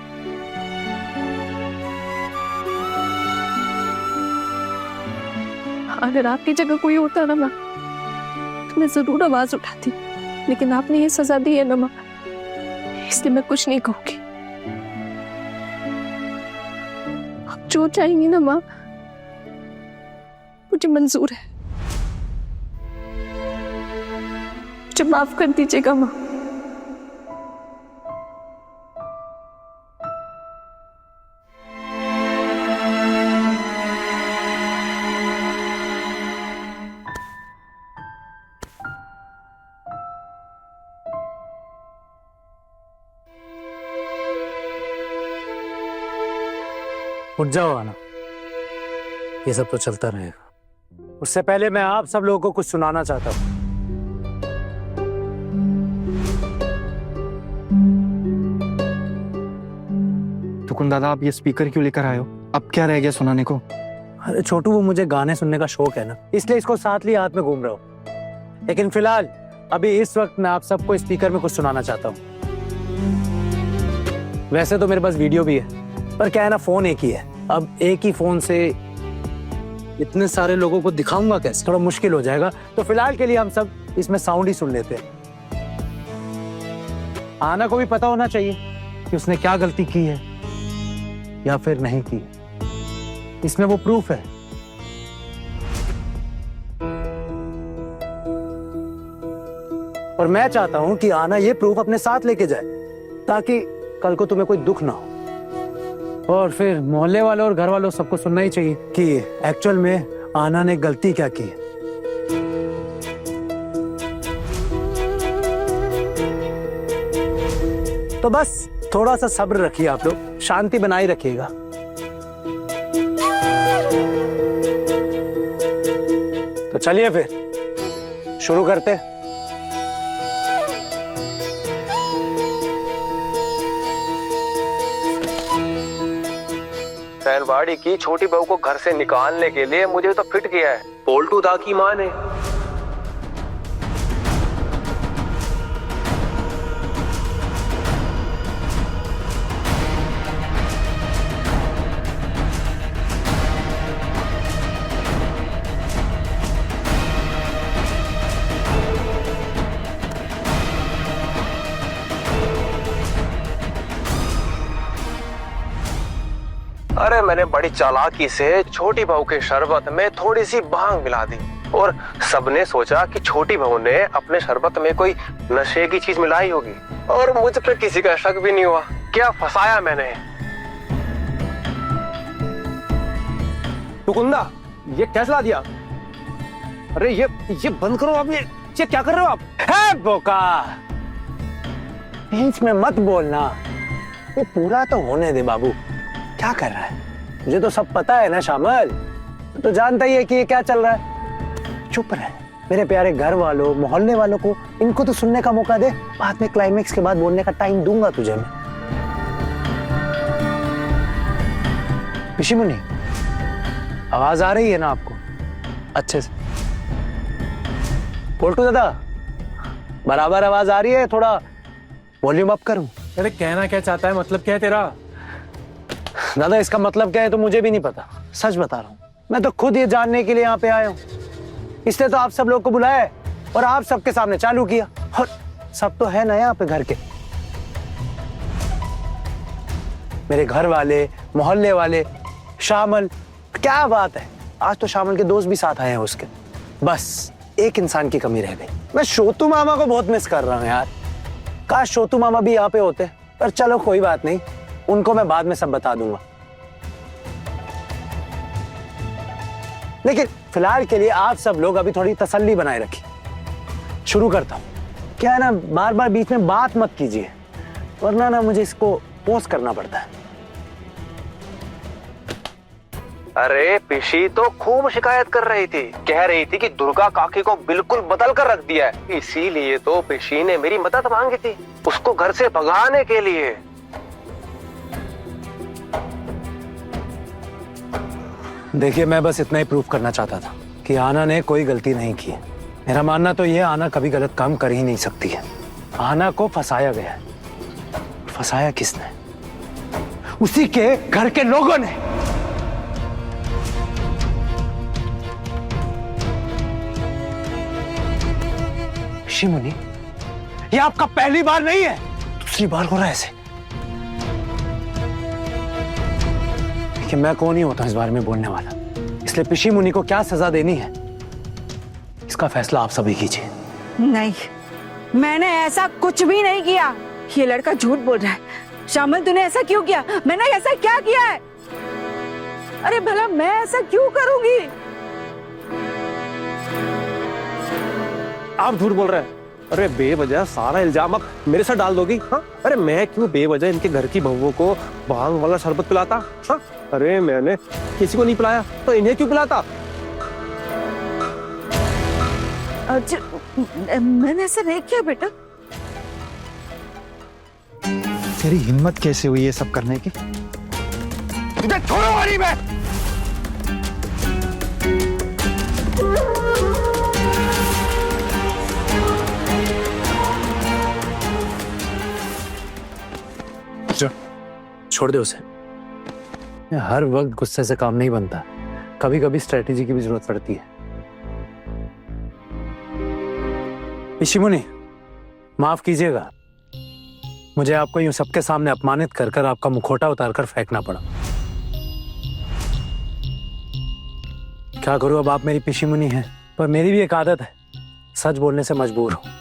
अगर आपकी जगह कोई होता ना माँ, तो मैं जरूर आवाज उठाती, लेकिन आपने ये सजा दी है ना माँ, इसलिए मैं कुछ नहीं कहूंगी। आप जो चाहेंगी ना माँ, मुझे मंजूर है। मुझे माफ कर दीजिएगा माँ। उठ जाओ आना, ये सब तो चलता रहेगा। उससे पहले मैं आप सब लोगों को कुछ सुनाना चाहता हूँ। टुकुन दादा, आप ये स्पीकर क्यों लेकर आए हो? अब क्या रह गया सुनाने को? अरे छोटू, वो मुझे गाने सुनने का शौक है ना, इसलिए इसको साथ लिए हाथ में घूम रहा हूँ। लेकिन फिलहाल अभी इस वक्त मैं आप सबको स्पीकर में कुछ सुनाना चाहता हूँ। वैसे तो मेरे पास वीडियो भी है, पर क्या है ना, फोन एक ही है। अब एक ही फोन से इतने सारे लोगों को दिखाऊंगा कैसे, थोड़ा मुश्किल हो जाएगा। तो फिलहाल के लिए हम सब इसमें साउंड ही सुन लेते हैं। आना को भी पता होना चाहिए कि उसने क्या गलती की है या फिर नहीं की। इसमें वो प्रूफ है। और मैं चाहता हूं कि आना ये प्रूफ अपने साथ लेके जाए, ताकि कल को तुम्हें कोई दुख ना हो। और फिर मोहल्ले वालों और घर वालों सबको सुनना ही चाहिए कि एक्चुअल में आना ने गलती क्या की है। तो बस थोड़ा सा सब्र रखिए आप लोग, शांति बनाए रखिएगा। तो चलिए फिर शुरू करते हैं। सैनवाड़ी की छोटी बहू को घर से निकालने के लिए मुझे तो फिट किया है पोल्टू दा की मां ने। अरे मैंने बड़ी चालाकी से छोटी बहू के शरबत में थोड़ी सी भांग मिला दी और सबने सोचा कि छोटी बहू ने अपने शरबत में कोई नशे की चीज मिलाई होगी और मुझ पे किसी का शक भी नहीं हुआ। क्या फंसाया मैंने। टुकुंदा, ये क्या चला दिया? अरे ये बंद करो आप। ये क्या कर रहे हो आप? है बोका, बीच में मत बोलना। ये पूरा तो होने दे बाबू। क्या कर रहा है? मुझे तो सब पता है ना शामल, तो जानता ही है कि ये क्या चल रहा है। चुप रहे मेरे प्यारे घर वालों, मोहल्ले वालों को, इनको तो सुनने का मौका दे। बाद में क्लाइमेक्स के बाद बोलने का टाइम दूंगा तुझे मैं। ऋषि मुनि, आवाज आ रही है ना आपको अच्छे से? पोल्टू दादा, बराबर आवाज आ रही है? थोड़ा वॉल्यूम अप करूं? अरे कहना क्या चाहता है, मतलब क्या है तेरा? दादा इसका मतलब क्या है तो मुझे भी नहीं पता, सच बता रहा हूँ। मैं तो खुद ये जानने के लिए यहाँ पे आया हूँ। इसलिए तो आप सब लोग को बुलाया है और आप सबके सामने चालू किया। और सब तो है ना यहाँ पे घर के, मेरे घर वाले, मोहल्ले वाले, शामल। क्या बात है, आज तो शामल के दोस्त भी साथ आए हैं उसके। बस एक इंसान की कमी रह गई। मैं छोटू मामा को बहुत मिस कर रहा हूँ यार। काश छोटू मामा भी यहाँ पे होते, पर चलो कोई बात नहीं, उनको मैं बाद में सब बता दूंगा। लेकिन फिलहाल के लिए आप सब लोग अभी थोड़ी तसल्ली बनाए रखिए। शुरू करता हूं। क्या है ना, बार बार बीच में बात मत कीजिए, वरना ना मुझे इसको पोस्ट करना पड़ता है। अरे पिशी तो खूब शिकायत कर रही थी, कह रही थी कि दुर्गा काकी को बिल्कुल बदल कर रख दिया है। इसीलिए तो पिशी ने मेरी मदद मांगी थी, उसको घर से भगाने के लिए। देखिए, मैं बस इतना ही प्रूफ करना चाहता था कि आना ने कोई गलती नहीं की है। मेरा मानना तो यह, आना कभी गलत काम कर ही नहीं सकती है। आना को फंसाया गया है। फंसाया किसने? उसी के घर के लोगों ने। ऋषि मुनि, ये आपका पहली बार नहीं है, दूसरी बार हो रहा है ऐसे। कि मैं कौन ही होता हूं इस बारे में बोलने वाला, इसलिए ऋषि मुनि को क्या सजा देनी है इसका फैसला आप सभी कीजिए। नहीं, मैंने ऐसा कुछ भी नहीं किया। ये लड़का झूठ बोल रहा है। शामल, तूने ऐसा क्यों किया? मैंने ऐसा क्या किया है? अरे भला मैं ऐसा क्यों करूंगी? आप झूठ बोल रहे हैं। अरे बेवजह सारा इल्जाम आप मेरे साथ डाल दोगी? हाँ, अरे मैं क्यों बेवजह इनके घर की बहुओं को भांग वाला शरबत पिलाता? हाँ, अरे मैंने किसी को नहीं पिलाया तो इन्हें क्यों पिलाता? मैंने ऐसा नहीं किया बेटा। तेरी हिम्मत कैसे हुई ये सब करने की? तुझे छोड़ूंगा नहीं मैं। छोड़ दे उसे। हर वक्त गुस्से से काम नहीं बनता, कभी कभी स्ट्रेटेजी की भी जरूरत पड़ती है। ऋषि मुनि, माफ कीजिएगा, मुझे आपको यूं सबके सामने अपमानित कर कर आपका मुखौटा उतारकर फेंकना पड़ा। क्या करूं, अब आप मेरी पिशी मुनि हैं, पर मेरी भी एक आदत है, सच बोलने से मजबूर हूं।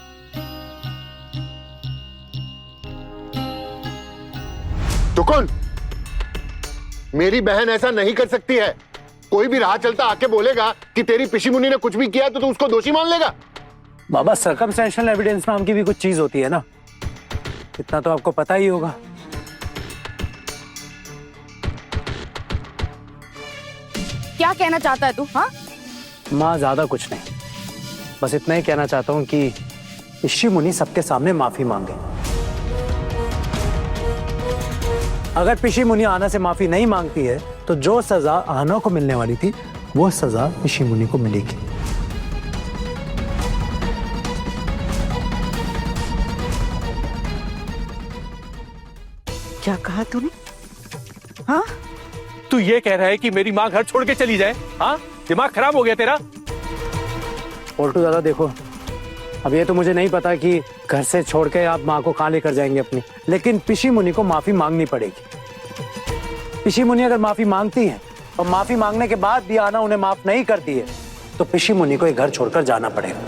तो कौन? मेरी बहन ऐसा नहीं कर सकती है। कोई भी राह चलता आके बोलेगा कि तेरी पिशी मुनि ने कुछ भी किया तो तू उसको दोषी मान लेगा? बाबा, सर्कमस्टेंशियल एविडेंस नाम की भी कुछ चीज होती है ना, इतना तो आपको पता ही होगा। क्या कहना चाहता है तू? हाँ, माँ, ज्यादा कुछ नहीं, बस इतना ही कहना चाहता हूँ कि ऋषि मुनि सबके सामने माफी मांगे। अगर पिशी मुनि आना से माफी नहीं मांगती है तो जो सजा आना को मिलने वाली थी वो सजा पिशी मुनि को मिलेगी। क्या कहा तूने? हाँ, तू ये कह रहा है कि मेरी माँ घर छोड़ के चली जाए? हाँ, दिमाग खराब हो गया तेरा? पोल्टू दादा देखो, अब ये तो मुझे नहीं पता कि घर से छोड़ के आप माँ को कहाँ लेकर जाएंगे अपनी, लेकिन पिशी मुनि को माफी मांगनी पड़ेगी। पिशी मुनि अगर माफी मांगती है और माफी मांगने के बाद भी आना उन्हें माफ नहीं करती है तो पिशी मुनि को ये घर छोड़कर जाना पड़ेगा।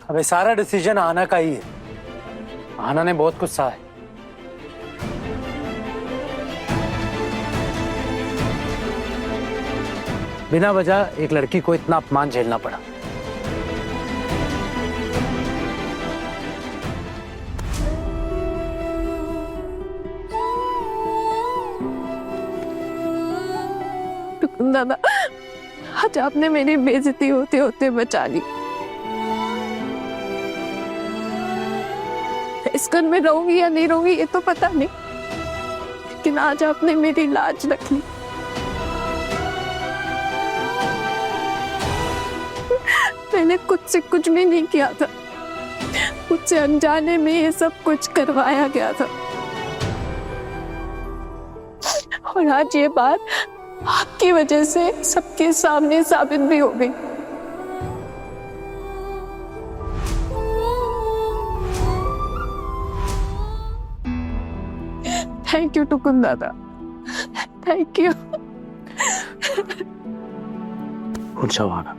अब ये सारा डिसीजन आना का ही है। आना ने बहुत कुछ सहा है। बिना वजह एक लड़की को इतना अपमान झेलना पड़ा। दादा, आज आपने मेरी बेइज्जती होते होते बचा ली। इस घर में रहूंगी या नहीं रहूंगी ये तो पता नहीं, लेकिन आज आपने मेरी लाज रख ली। मैंने खुद से कुछ भी नहीं किया था, मुझसे अनजाने में ये सब कुछ करवाया गया था, और आज ये बात आपकी वजह से सबके सामने साबित भी हो गई। थैंक यू टुकुन दादा, थैंक यू। उठ जाओ आना।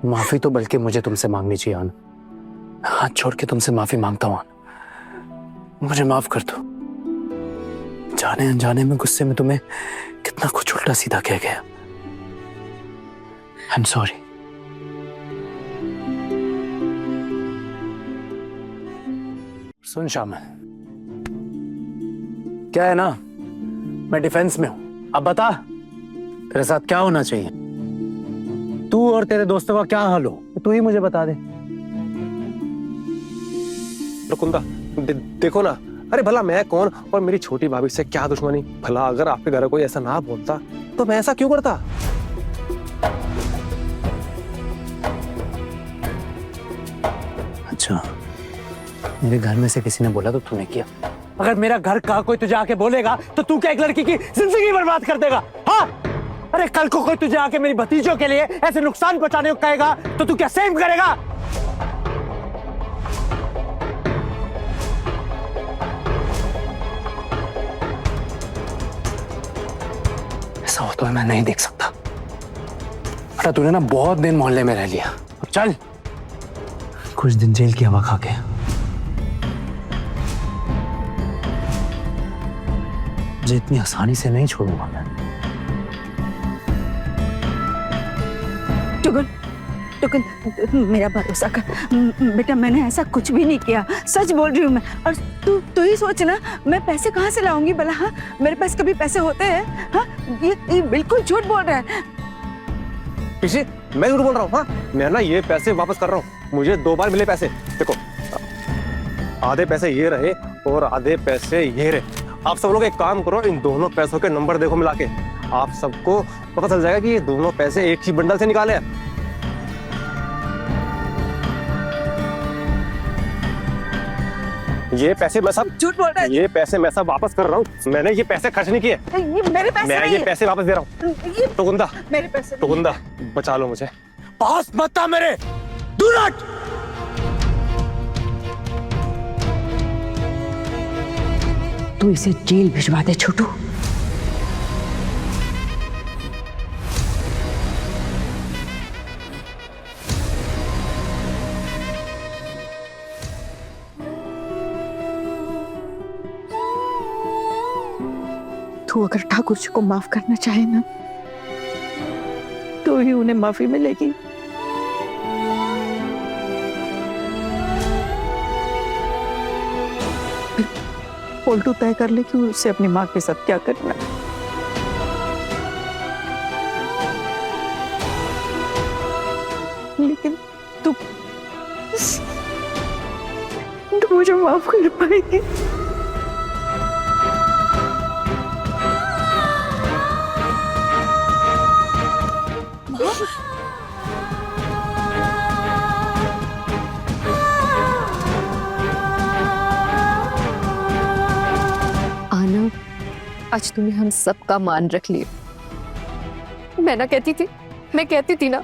माफी तो बल्कि मुझे तुमसे मांगनी चाहिए आना। हाथ छोड़ के तुमसे माफी मांगता हूं आना, मुझे माफ कर दो। जाने अनजाने में गुस्से में तुम्हें कितना कुछ उल्टा सीधा कह गया। I am sorry. सुन शामिल, क्या है ना, मैं डिफेंस में हूं। अब बता, तेरे साथ क्या होना चाहिए? तू और तेरे दोस्तों का क्या हाल हो, तू ही मुझे बता दे। रुकुंदा, देखो ना, अरे भला मैं कौन और मेरी छोटी भाभी से क्या दुश्मनी? भला अगर आपके घर कोई ऐसा ना बोलता तो मैं ऐसा क्यों करता? अच्छा, मेरे घर में से किसी ने बोला तो तूने किया? अगर मेरा घर का कोई तुझे आके बोलेगा तो तू क्या एक लड़की की जिंदगी बर्बाद कर देगा? हाँ, अरे कल को कोई तुझे आके मेरी भतीजों के लिए ऐसे नुकसान पहुंचाने को कहेगा तो तू क्या सेम करेगा? ऐसा होता है मैं नहीं देख सकता। बेटा तूने ना बहुत दिन मोहल्ले में रह लिया, अब चल कुछ दिन जेल की हवा खा के। मुझे इतनी आसानी से नहीं छोड़ूंगा मैं। टुकुन, टुकुन, मेरा भरोसा कर बेटा, मैंने ऐसा कुछ भी नहीं किया, सच बोल रही हूँ मैं। और तू ही सोच ना, मैं पैसे कहाँ से लाऊंगी भला? हाँ, मेरे पास कभी पैसे होते हैं? हाँ, ये बिल्कुल झूठ बोल रहा है। पिशी, मैं झूठ बोल रहा हूँ? हाँ, मैं ना ये पैसे वापस कर रहा हूँ, मुझे 2 बार मिले पैसे। देखो, आधे पैसे ये रहे और आधे पैसे ये रहे। आप सब लोग एक काम करो, इन दोनों पैसों के नंबर देखो मिला के, आप सबको पता चल जाएगा कि ये दोनों पैसे एक ही बंडल से निकाले हैं। ये पैसे मैं सब झूठ बोल रहा है। ये पैसे मैं सब वापस कर रहा हूँ। मैंने ये पैसे खर्च नहीं किए। ये मेरे पैसे मैं नहीं ये है। पैसे वापस दे रहा हूँ। ये टुकुंदा, मेरे पैसे नहीं टुकुंदा, बचा लो मुझे। पास मत आ मेरे, डू नॉट। तू इसे जेल भिजवा दे छोटू। तू अगर ठाकुर जी को माफ करना चाहे ना तो ही उन्हें माफी मिलेगी। पलटू तय कर ले कि उसे अपनी माँ के साथ क्या करना है। लेकिन तू मुझे माफ कर पाएगी? आना, आज तूने हम सबका मान रख लिया। मैं कहती थी ना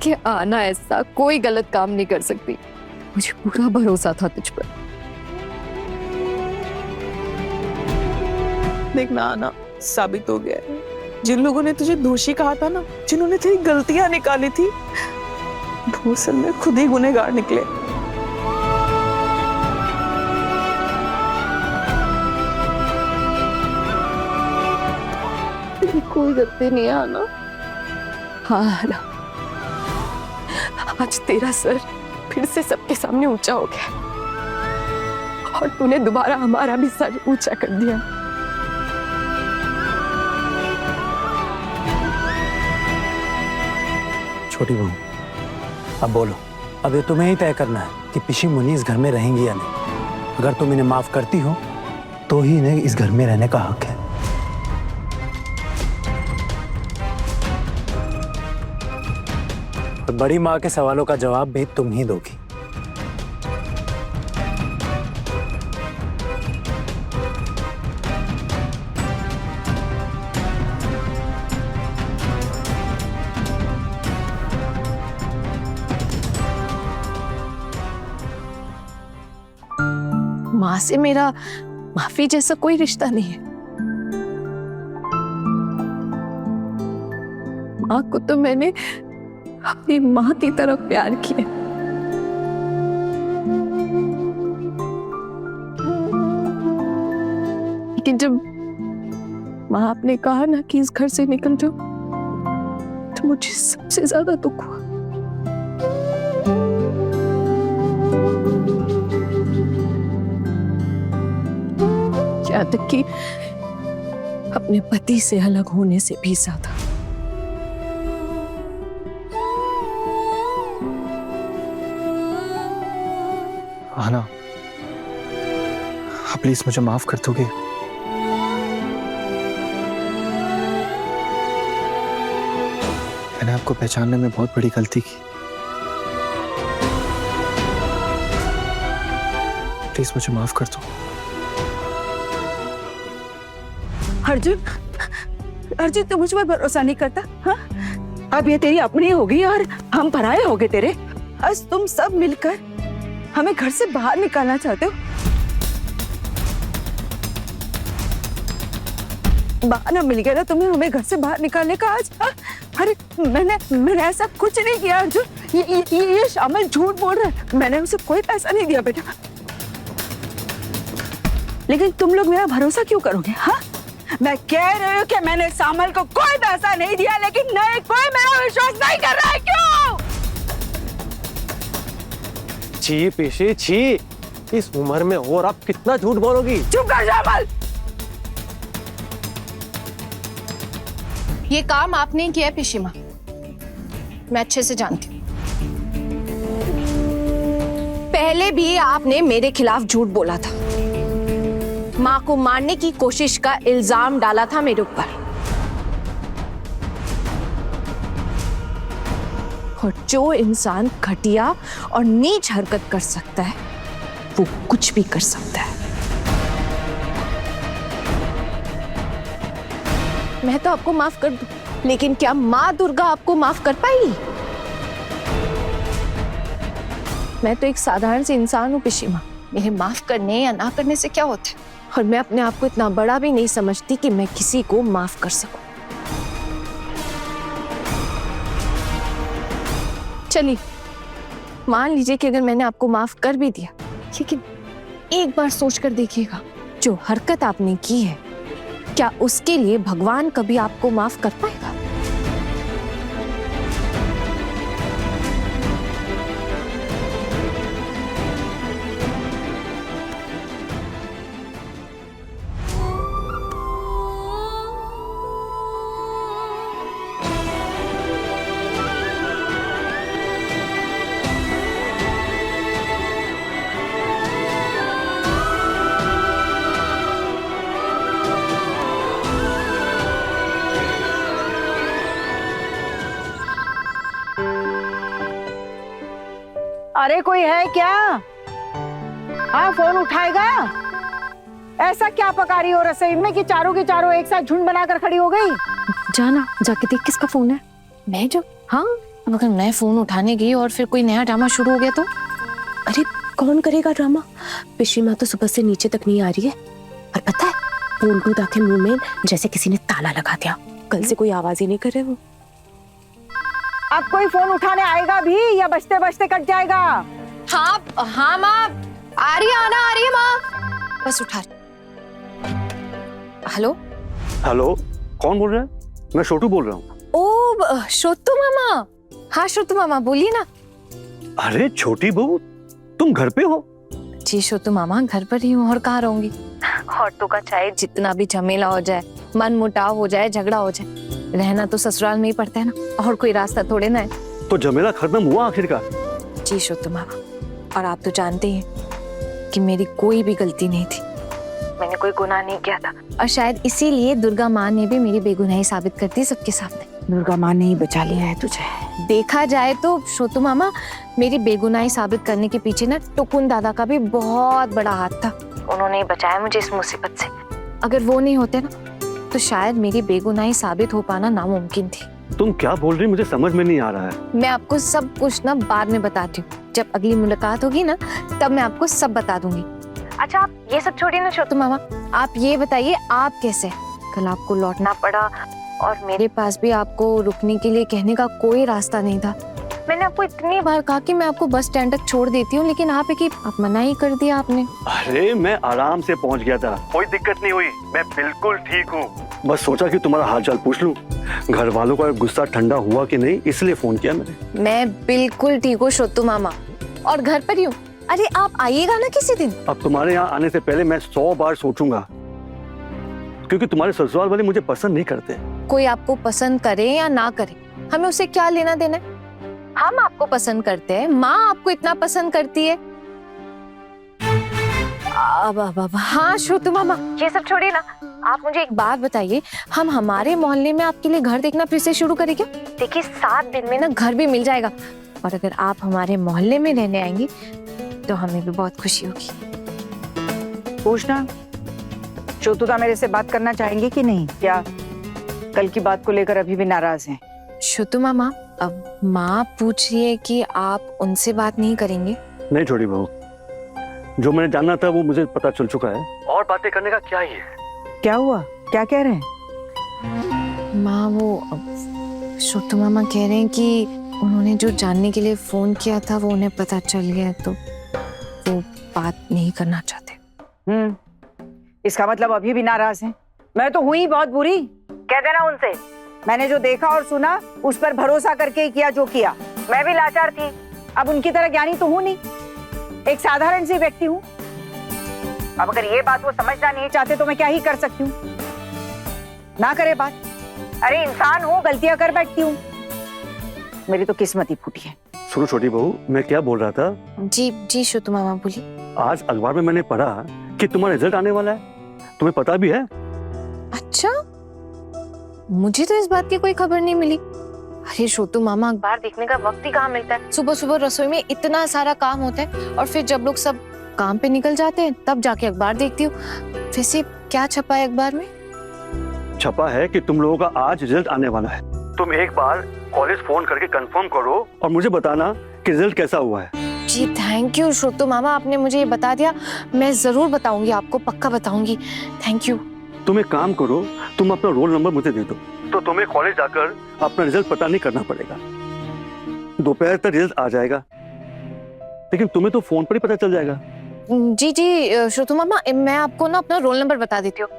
कि आना ऐसा कोई गलत काम नहीं कर सकती। मुझे पूरा भरोसा था तुझ पर। देखना आना, साबित हो गया है। जिन लोगों ने तुझे दोषी कहा था ना, जिन्होंने तेरी गलतियां निकाली थी, वो असल में खुद ही गुनहगार निकले। तेरी कोई गलती नहीं है आना। हाँ आना, आज तेरा सर फिर से सबके सामने ऊंचा हो गया और तूने दोबारा हमारा भी सर ऊंचा कर दिया। छोटी बहू, अब बोलो, अब ये तुम्हें ही तय करना है कि पिशी मुनी इस घर में रहेंगी या नहीं। अगर तुम इन्हें माफ करती हो तो ही इन्हें इस घर में रहने का हक है। और बड़ी माँ के सवालों का जवाब भी तुम ही दोगी। माँ से मेरा माफी जैसा कोई रिश्ता नहीं है। माँ को तो मैंने अपनी माँ की तरह प्यार किया। लेकिन जब माँ आपने कहा ना कि इस घर से निकल जाओ, तो मुझे सबसे ज्यादा दुख हुआ। यहाँ तक कि अपने पति से अलग होने से भी ज्यादा। आना, आप प्लीज मुझे माफ कर दोगे? मैंने आपको पहचानने में बहुत बड़ी गलती की। प्लीज मुझे माफ कर दो। अर्जुन, अर्जुन तू मुझ पर भरोसा नहीं करता? हाँ, अब ये तेरी अपनी होगी और हम पराये हो गए तेरे। आज तुम सब मिलकर हमें घर से बाहर निकालना चाहते हो। बहाना मिल गया ना तुम्हें हमें घर से बाहर निकालने का आज। हाँ? अरे मैंने ऐसा कुछ नहीं किया अर्जुन। ये शामिल झूठ बोल रहा है। मैंने उसे कोई पैसा नहीं दिया बेटा। लेकिन तुम लोग मेरा भरोसा क्यों करोगे? हाँ, मैं कह रही हूँ कि मैंने शामिल को कोई पैसा नहीं दिया, लेकिन नहीं, कोई मेरा विश्वास नहीं कर रहा है। क्यों? छी पेशे छी, इस उम्र में और आप कितना झूठ बोलोगी? चुप कर शामिल। ये काम आपने किया पिशीमा, मैं अच्छे से जानती हूँ। पहले भी आपने मेरे खिलाफ झूठ बोला था, माँ को मारने की कोशिश का इल्जाम डाला था मेरे ऊपर। और जो इंसान घटिया और नीच हरकत कर सकता है वो कुछ भी कर सकता है। मैं तो आपको माफ कर दूं, लेकिन क्या माँ दुर्गा आपको माफ कर पाएगी? मैं तो एक साधारण से इंसान हूँ पिशीमा। मेरे माफ करने या ना करने से क्या होता है? और मैं अपने आप को इतना बड़ा भी नहीं समझती कि मैं किसी को माफ कर सकूं। चलिए मान लीजिए कि अगर मैंने आपको माफ कर भी दिया, लेकिन एक बार सोच कर देखिएगा, जो हरकत आपने की है क्या उसके लिए भगवान कभी आपको माफ कर पाएगा? अरे कोई है क्या? हाँ फोन उठाएगा? ऐसा क्या पका रही हो रसोई में कि चारों की चारों एक साथ झुंड बनाकर खड़ी हो गई? जाना जाके देख किसका फोन है। मैं जो हाँ, अब अगर मैं फोन उठाने गई और फिर कोई नया ड्रामा शुरू हो गया तो? अरे कौन करेगा ड्रामा? पिशीमा तो सुबह से नीचे तक नहीं आ रही है, और पता है फोन को आके मुंह में जैसे किसी ने ताला लगा दिया। कल से कोई आवाज ही नहीं कर रहे वो। अब कोई फोन उठाने आएगा भी या बजते बजते कट जाएगा? हाँ हाँ माँ आ रही है, आना आ रही है माँ, बस उठा। हेलो हेलो, कौन बोल रहा है? मैं छोटू बोल रहा हूँ। ओ श्रोतु मामा। हाँ श्रोतु मामा बोलिए ना। अरे छोटी बहू, तुम घर पे हो? जी श्रोतु मामा घर पर ही हूँ, और कहाँ रहूंगी। औरतों का चाहे जितना भी झमेला हो जाए, मन मुटाव हो जाए, झगड़ा हो जाए, रहना तो ससुराल में ही पड़ता है ना, और कोई रास्ता थोड़े ना है। तो झमेला खत्म हुआ आखिरकार? जी श्रोतु मामा, और आप तो जानते हैं कि मेरी कोई भी गलती नहीं थी, मैंने कोई गुनाह नहीं किया था, और शायद इसीलिए दुर्गा माँ ने भी मेरी बेगुनाही साबित कर दी सबके सामने। दुर्गा माँ ने ही बचा लिया है तुझे। देखा जाए तो श्रोतु मामा, मेरी बेगुनाही साबित करने के पीछे ना टुकुन दादा का भी बहुत बड़ा हाथ था। उन्होंने ही बचाया मुझे इस मुसीबत से। अगर वो नहीं होते ना तो शायद मेरी बेगुनाही साबित हो पाना नामुमकिन थी। तुम क्या बोल रही, मुझे समझ में नहीं आ रहा है। मैं आपको सब कुछ ना बाद में बताती हूँ, जब अगली मुलाकात होगी ना तब मैं आपको सब बता दूंगी। अच्छा आप ये सब छोड़िए ना श्रोतु मामा, आप ये बताइए आप कैसे? कल आपको लौटना पड़ा और मेरे पास भी आपको रुकने के लिए कहने का कोई रास्ता नहीं था। मैंने आपको इतनी बार कहा कि मैं आपको बस स्टैंड तक छोड़ देती हूँ, लेकिन आप मना ही कर दिया आपने। अरे मैं आराम से पहुंच गया था, कोई दिक्कत नहीं हुई, मैं बिल्कुल ठीक हूँ। बस सोचा कि तुम्हारा हालचाल पूछ लूं। घर वालों का गुस्सा ठंडा हुआ कि नहीं, इसलिए फोन किया मैंने। मैं बिल्कुल ठीक हूँ श्रोतु मामा, और घर पर ही हूँ। अरे आप आइएगा ना किसी दिन। अब तुम्हारे यहाँ आने से पहले मैं 100 बार सोचूंगा, क्योंकि तुम्हारे ससुराल वाले मुझे पसंद नहीं करते। कोई आपको पसंद करे या ना करे, हमें उसे क्या लेना देना है? हम आपको पसंद करते हैं, माँ आपको इतना पसंद करती है। अब हाँ श्रोतु मामा, ये सब छोड़िए ना, आप मुझे एक बात बताइए, हम हमारे मोहल्ले में आपके लिए घर देखना फिर से शुरू करें क्या? देखिए 7 दिन में ना घर भी मिल जाएगा, और अगर आप हमारे मोहल्ले में रहने आएंगी तो हमें भी बहुत खुशी होगी। पूछना, श्रोतुदा मेरे से बात करना चाहेंगे कि नहीं? क्या कल की बात को लेकर अभी भी नाराज हैं? श्रोतु मामा, अब माँ पूछ रही है कि आप उनसे बात नहीं करेंगे? नहीं छोटी बहू, जो मैंने जानना था वो मुझे पता चल चुका है, और बातें करने का क्या ही है। क्या हुआ, क्या कह रहे हैं? माँ वो श्रोतु मामा कह रहे हैं कि उन्होंने जो जानने के लिए फोन किया था वो उन्हें पता चल गया, तो वो बात नहीं करना चाहते। इसका मतलब अभी भी नाराज हैं? मैं तो हुई बहुत बुरी, कह देना उनसे। मैंने जो देखा और सुना उस पर भरोसा करके ही किया जो किया। मैं भी लाचार थी, अब उनकी तरह ज्ञानी तो हूं नहीं, एक साधारण सी व्यक्ति हूँ। अब अगर ये बात वो समझना नहीं चाहते तो मैं क्या ही कर सकती हूँ? ना करे बात। अरे इंसान हूँ, गलतियां कर बैठती हूँ, मेरी तो किस्मत ही फूटी है। सुनो छोटी बहू, मैं क्या बोल रहा था? जी जी श्रोतु मामा बोलिए। आज अखबार में मैंने पढ़ा कि तुम्हारा रिजल्ट आने वाला है, तुम्हें पता भी है? अच्छा, मुझे तो इस बात की कोई खबर नहीं मिली। अरे छोटू मामा, अखबार देखने का वक्त ही कहाँ मिलता है। सुबह सुबह रसोई में इतना सारा काम होता है और फिर जब लोग सब काम पे निकल जाते हैं तब जाके अखबार देखती हूँ। वैसे क्या छपा है अखबार में? छपा है कि तुम लोगों का आज रिजल्ट आने वाला है। तुम एक बार कॉलेज फोन करके कंफर्म करो और मुझे बताना कि रिजल्ट कैसा हुआ है। जी थैंक यू छोटू मामा, आपने मुझे ये बता दिया। मैं जरूर बताऊंगी आपको, पक्का बताऊंगी। Thank you. तुम एक काम करो, तुम अपना रोल नंबर मुझे दे दो, तो तुम्हें कॉलेज जाकर अपना रिजल्ट पता नहीं करना पड़ेगा। दोपहर तक रिजल्ट आ जाएगा, लेकिन तुम्हें तो फोन पर ही पता चल जाएगा। जी जी छोटू मामा, मैं आपको ना अपना रोल नंबर बता देती हूँ।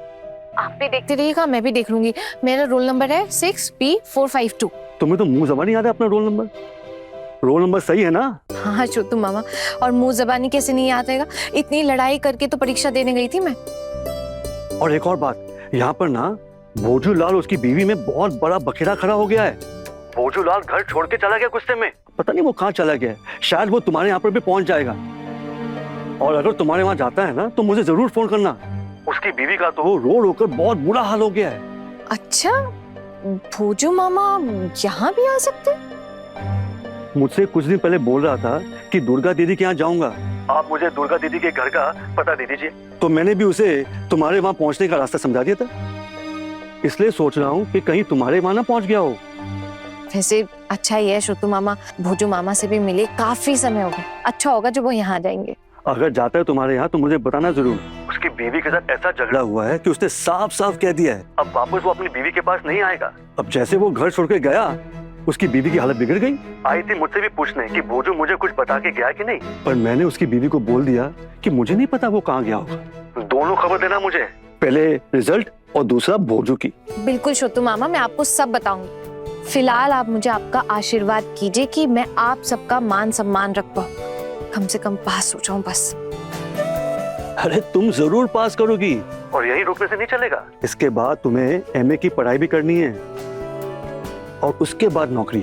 आप भी देखते रहिएगा, मैं भी देख लूंगी। मेरा रोल नंबर है 6B452। तुम्हें तो मुंह जबानी याद है अपना रोल नंबर? रोल नंबर सही है ना? हाँ छोटू मामा, और मुंह जबानी कैसे नहीं याद रहेगा? इतनी लड़ाई करके तो परीक्षा देने गई थी मैं। और एक और बात, यहाँ पर ना भोजू लाल उसकी बीवी में बहुत बड़ा बखेड़ा खड़ा हो गया है। भोजू लाल घर छोड़ के चला गया गुस्से में, पता नहीं वो कहाँ चला गया है। शायद वो तुम्हारे यहाँ पर भी पहुंच जाएगा। और अगर तुम्हारे वहां जाता है ना तो मुझे जरूर फोन करना। उसकी बीवी का तो रो रो कर बहुत बुरा हाल हो गया है। अच्छा, भोजू मामा यहाँ भी आ सकते? मुझसे कुछ दिन पहले बोल रहा था कि दुर्गा दीदी के यहाँ जाऊंगा, आप मुझे दुर्गा दीदी के घर का पता दे दीजिए। तो मैंने भी उसे तुम्हारे वहां पहुंचने का रास्ता समझा दिया था। इसलिए सोच रहा हूँ कि कहीं तुम्हारे वहां ना पहुंच गया हो। वैसे अच्छा ही है छोटू मामा, भोजू मामा से भी मिले काफी समय हो गया। अच्छा होगा जब वो यहाँ आ जाएंगे। अगर जाता है तुम्हारे यहाँ तो मुझे बताना जरूर। उसकी बीवी के साथ ऐसा झगड़ा हुआ है कि उसने साफ साफ कह दिया है अब वापस वो अपनी बीवी के पास नहीं आएगा। अब जैसे वो घर छोड़ के गया, उसकी बीवी की हालत बिगड़ गई। आई थी मुझसे भी पूछने कि भोजू मुझे कुछ बता के गया कि नहीं, पर मैंने उसकी बीवी को बोल दिया कि मुझे नहीं पता वो कहाँ गया होगा। दोनों खबर देना मुझे, पहले रिजल्ट और दूसरा भोजू की। बिल्कुल छोटू मामा, मैं आपको सब बताऊंगी। फिलहाल आप मुझे आपका आशीर्वाद कीजिए कि मैं आप सबका मान सम्मान रख पाऊं, कम से कम पास हो जाऊं बस। अरे तुम जरूर पास करोगी, और यही रुकने से नहीं चलेगा। इसके बाद तुम्हें एमए की पढ़ाई भी करनी है और उसके बाद नौकरी।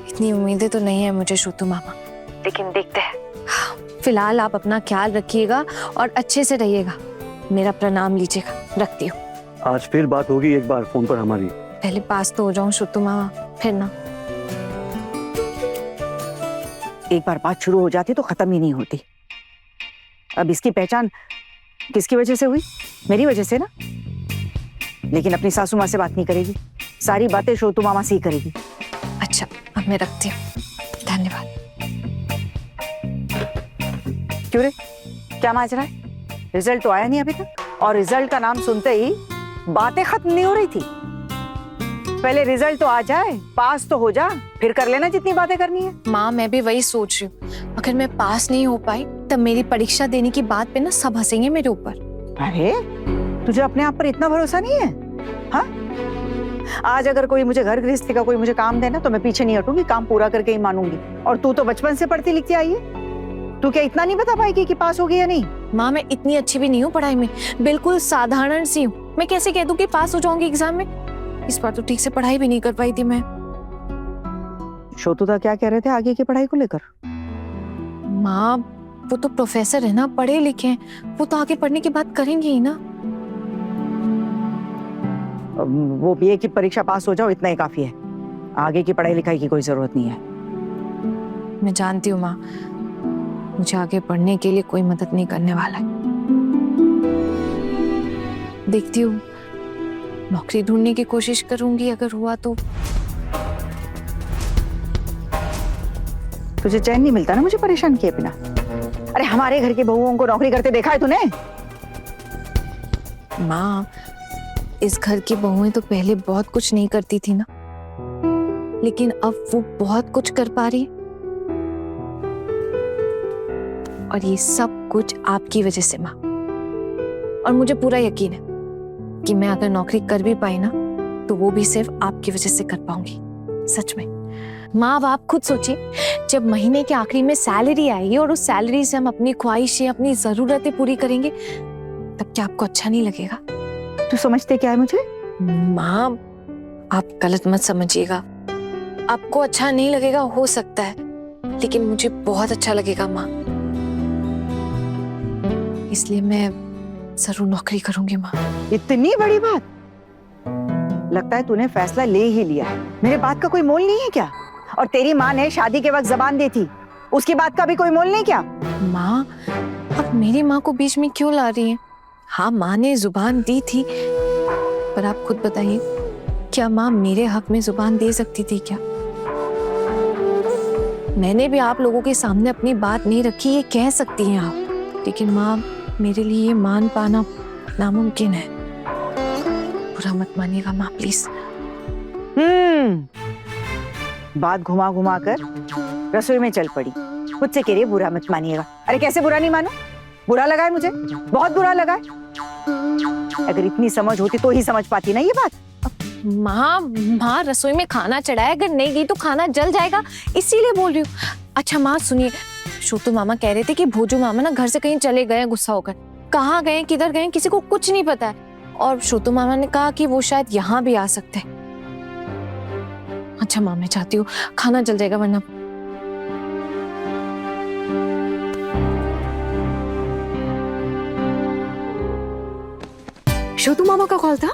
इतनी उम्मीदें तो नहीं है मुझे छोटू मामा, लेकिन देखते हैं। फिलहाल आप अपना ख्याल रखिएगा और अच्छे से रहिएगा। मेरा प्रणाम लीजिएगा, रखती हूँ। आज फिर बात होगी एक बार फोन पर हमारी। पहले पास तो हो जाऊं छोटू मामा, फिर ना। एक बार बात शुरू हो जाती तो खत्म ही नहीं होती। अब इसकी पहचान किसकी वजह से हुई? मेरी वजह से ना। लेकिन अपनी सासू माँ से बात नहीं करेगी, सारी बातें छोटू मामा से ही करेगी। अच्छा, अब मैं रखती हूँ। धन्यवाद। क्यों रे, क्या माजरा है? रिजल्ट तो आया नहीं अभी तक, और रिजल्ट का नाम सुनते ही बातें खत्म नहीं हो रही थी। पहले रिजल्ट तो आ जाए, पास तो हो जा, फिर कर लेना जितनी बातें करनी है। माँ, मैं भी वही सोच रही हूँ। अगर मैं पास नहीं हो पाई तब मेरी परीक्षा देने की बात पे ना सब हंसेंगे मेरे ऊपर। अरे तुझे अपने आप पर इतना भरोसा नहीं है? हाँ, आज अगर कोई मुझे घर गृहस्थी का कोई मुझे काम देना तो मैं पीछे नहीं हटूंगी, काम पूरा करके ही मानूंगी। और तू तो बचपन से पढ़ती लिखती आई है, तू क्या इतना नहीं बता पाएगी कि पास होगी या नहीं? माँ, मैं इतनी अच्छी भी नहीं हूँ पढ़ाई में, बिल्कुल साधारण सी हूँ। मैं कैसे कह दूँ कि पास हो जाऊंगी एग्जाम में? इस बार तो ठीक से पढ़ाई भी नहीं कर पाई थी मैं। छोटूदा क्या कह रहे थे आगे की पढ़ाई को लेकर? माँ, वो तो प्रोफेसर है ना, पढ़े लिखे हैं, वो तो आगे पढ़ने की बात करेंगे ही ना। वो बीए की परीक्षा पास हो जाओ, इतना ही काफी है। आगे की पढ़ाई लिखाई की कोई जरूरत नहीं है। मैं जानती हूँ माँ, मुझे आगे पढ़ने के लिए कोई मदद नहीं करने वाला है। देखती हूँ, नौकरी ढूंढने की कोशिश करूंगी, अगर हुआ तो। तुझे चैन नहीं मिलता ना मुझे परेशान किए बिना। अरे हमारे घर की बहुओं को नौकरी करते देखा है तूने? माँ, इस घर की बहुएं तो पहले बहुत कुछ नहीं करती थी ना, लेकिन अब वो बहुत कुछ कर पा रही है। और ये सब कुछ आपकी वजह से माँ। और मुझे पूरा यकीन है कि मैं अगर नौकरी कर भी पाई ना तो वो भी सिर्फ आपकी वजह से कर पाऊंगी, सच में। माँ, अब आप खुद सोचिए, जब महीने के आखिरी में सैलरी आएगी और उस सैलरी से हम अपनी ख्वाहिशें, अपनी जरूरतें पूरी करेंगे, तब क्या आपको अच्छा नहीं लगेगा? तू समझते क्या है मुझे? माँ, आप गलत मत समझिएगा। आपको अच्छा नहीं लगेगा हो सकता है, लेकिन मुझे बहुत अच्छा लगेगा माँ। इसलिए मैं जरूर नौकरी करूंगी माँ। इतनी बड़ी बात? लगता है तूने फैसला ले ही लिया है। मेरे बात का कोई मोल नहीं है क्या? और तेरी माँ ने शादी के वक्त जबान दी थी, उसकी बात का भी कोई मोल नहीं क्या? माँ, अब मेरी माँ को बीच में क्यों ला रही हैं? हाँ, माँ ने जुबान दी थी, पर आप खुद बताइए, क्या माँ मेरे हक में जुबान दे सकती थी क्या? मैंने भी आप लोगों के सामने अपनी बात नहीं रखी, ये कह सकती हैं आप, लेकिन माँ मेरे लिए ये मान पाना नामुमकिन है। बुरा मत मानिएगा माँ, प्लीज। बात घुमा घुमा कर रसोई में चल पड़ी, मुझसे कह रही है बुरा मत मानिएगा। अरे कैसे बुरा नहीं मानो? बुरा लगा है मुझे, बहुत बुरा लगा है। अगर इतनी समझ होती तो ही समझ पाती ना ये बात। माँ रसोई में खाना चढ़ा है, अगर नहीं गई तो खाना जल जाएगा, इसीलिए बोल रही हूँ। अच्छा माँ सुनिए, छोटू मामा कह रहे थे कि भोजू मामा ना घर से कहीं चले गए गुस्सा होकर। कहाँ गए, किधर गए, किसी को कुछ नहीं पता है। और छोटू मामा ने कहा कि वो शायद यहाँ भी आ सकते हैं। अच्छा माँ, मैं चाहती हूँ, खाना जल जाएगा वरना। छोटू मामा का कॉल था,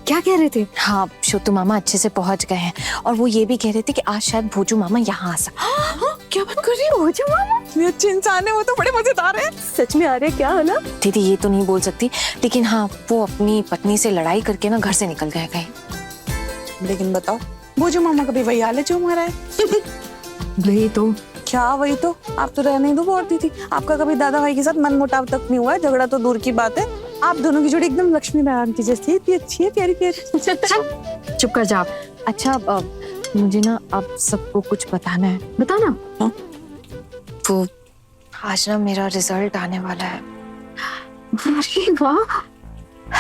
क्या कह रहे थे? हाँ, छोटू मामा अच्छे से पहुंच गए हैं और वो ये भी कह रहे थे कि आज शायद भोजू मामा यहाँ आ सकते हैं। क्या बात कर रही हो? भोजू मामा इतने अच्छे इंसान है, वो तो बड़े मजेदार है। सच में आ रहे क्या है ना? दीदी ये तो नहीं बोल सकती, लेकिन हाँ वो अपनी पत्नी से लड़ाई करके ना घर से निकल गए कहीं। लेकिन बताओ, भोजू मामा का भी वही हाल है जो हमारा है। वही तो क्या, वही तो। आप तो रहने दो बोलती थी, आपका कभी दादा भाई के साथ मन मुटाव तक नहीं हुआ है, झगड़ा तो दूर की बात है। आप दोनों की जोड़ी एकदम लक्ष्मी नारायण की जैसी है, इतनी अच्छी है, प्यारी प्यारी। चुप कर जा। अच्छा मुझे ना अब सबको कुछ बताना है। बताना। हाँ? वो आज ना मेरा रिजल्ट आने वाला है। अरे वाह।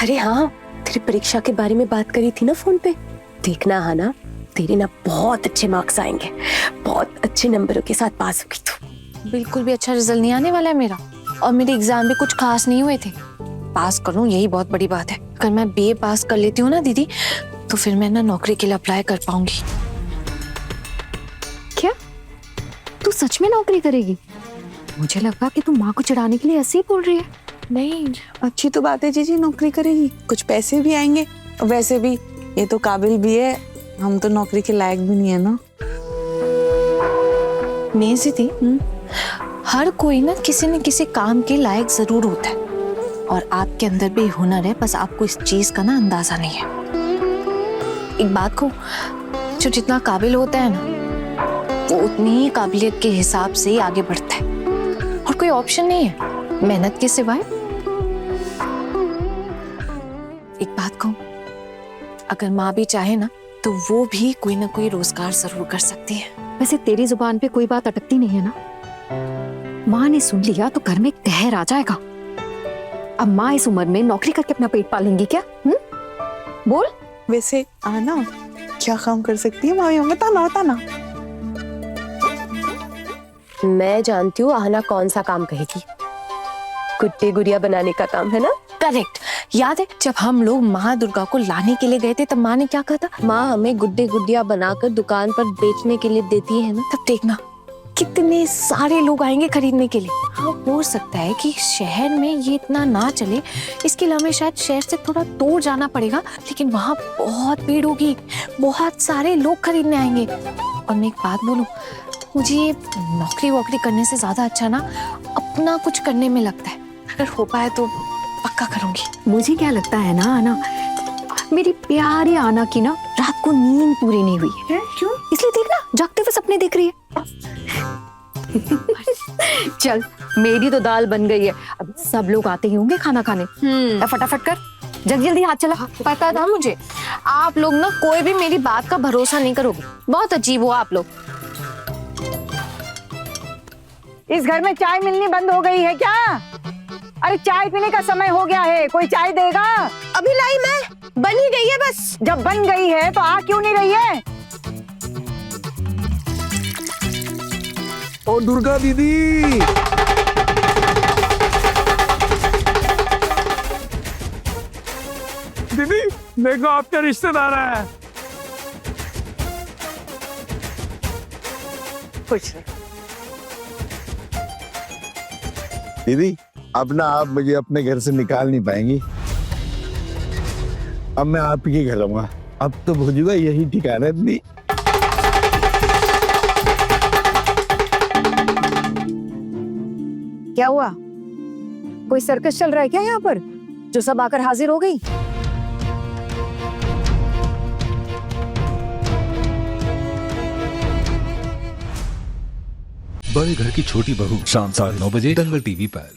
अरे हाँ, तेरी परीक्षा के बारे में बात करी थी ना फोन पे, देखना है ना, तेरे ना बहुत अच्छे मार्क्स आएंगे, बहुत अच्छे नंबरों के साथ पास होगी तू। बिल्कुल भी अच्छा रिजल्ट नहीं आने वाला है मेरा, और मेरे एग्जाम भी कुछ खास नहीं हुए थे। पास करूं यही बहुत बड़ी बात है। अगर मैं बीए पास कर लेती हूँ ना दीदी, तो फिर मैं ना नौकरी के लिए अप्लाई कर पाऊंगी। क्या तू सच में नौकरी करेगी? मुझे लगा कि तू माँ को चिढ़ाने के लिए ऐसे ही बोल रही है। नहीं, अच्छी तो बात है जीजी, नौकरी करेगी, कुछ पैसे भी आएंगे। वैसे भी ये तो काबिल भी है, हम तो नौकरी के लायक भी नहीं है ना। नहीं दीदी, हर कोई ना किसी न किसी काम के लायक जरूर होता है, और आपके अंदर भी हुनर है, बस आपको इस चीज का ना अंदाजा नहीं है। एक बात को, जो जितना काबिल होता है ना, वो उतनी ही काबिलियत के हिसाब से ही आगे बढ़ता है, और कोई ऑप्शन नहीं है मेहनत के सिवाय। एक बात कहूं, अगर माँ भी चाहे ना तो वो भी कोई ना कोई रोजगार जरूर कर सकती है। वैसे तेरी जुबान पे कोई बात अटकती नहीं है ना? माँ ने सुन लिया तो घर में कहर आ जाएगा। अब माँ इस उम्र में नौकरी करके अपना पेट पालेंगी क्या? बोल। वैसे आना क्या काम कर सकती है माँ, बताना बताना। मैं जानती हूँ आना कौन सा काम कहेगी, गुड्डे गुड़िया बनाने का काम है ना? करेक्ट। याद है जब हम लोग माँ दुर्गा को लाने के लिए गए थे, तब माँ ने क्या कहा था? माँ हमें गुड्डे गुड़िया बनाकर दुकान पर बेचने के लिए देती है ना। तब देखना कितने सारे लोग आएंगे खरीदने के लिए। हाँ, हो सकता है कि शहर में ये इतना ना चले, इसके लिए हमें शायद शहर से थोड़ा दूर जाना पड़ेगा, लेकिन वहाँ बहुत भीड़ होगी, बहुत सारे लोग खरीदने आएंगे। और मैं एक बात बोलूं, मुझे ये नौकरी वोकरी करने से ज्यादा अच्छा ना अपना कुछ करने में लगता है। अगर हो पाए तो पक्का करूंगी। मुझे क्या लगता है ना आना, मेरी प्यारी आना की ना रात को नींद पूरी नहीं हुई है। क्यों? इसलिए देखना जागते हुए सपने देख रही है। चल मेरी तो दाल बन गई है, अब सब लोग आते ही होंगे खाना खाने। फटाफट कर, जल्दी हाथ चला। पता था मुझे, आप लोग ना कोई भी मेरी बात का भरोसा नहीं करोगे। बहुत अजीब हो आप लोग। इस घर में चाय मिलनी बंद हो गई है क्या? अरे चाय पीने का समय हो गया है, कोई चाय देगा? अभी लाई मैं, बन ही गई है बस। जब बन गई है तो आ क्यों नहीं रही है? ओ दुर्गा दीदी, दीदी देखो आपका रिश्तेदार है। कुछ दीदी अब ना आप मुझे अपने घर से निकाल नहीं पाएंगी, अब मैं आप ही घर रहूंगा। अब तो भुजुआ यही ठिकाना दी। क्या हुआ? कोई सर्कस चल रहा है क्या यहाँ पर जो सब आकर हाजिर हो गई? बड़े घर की छोटी बहू शाम 9:30 दंगल टीवी पर।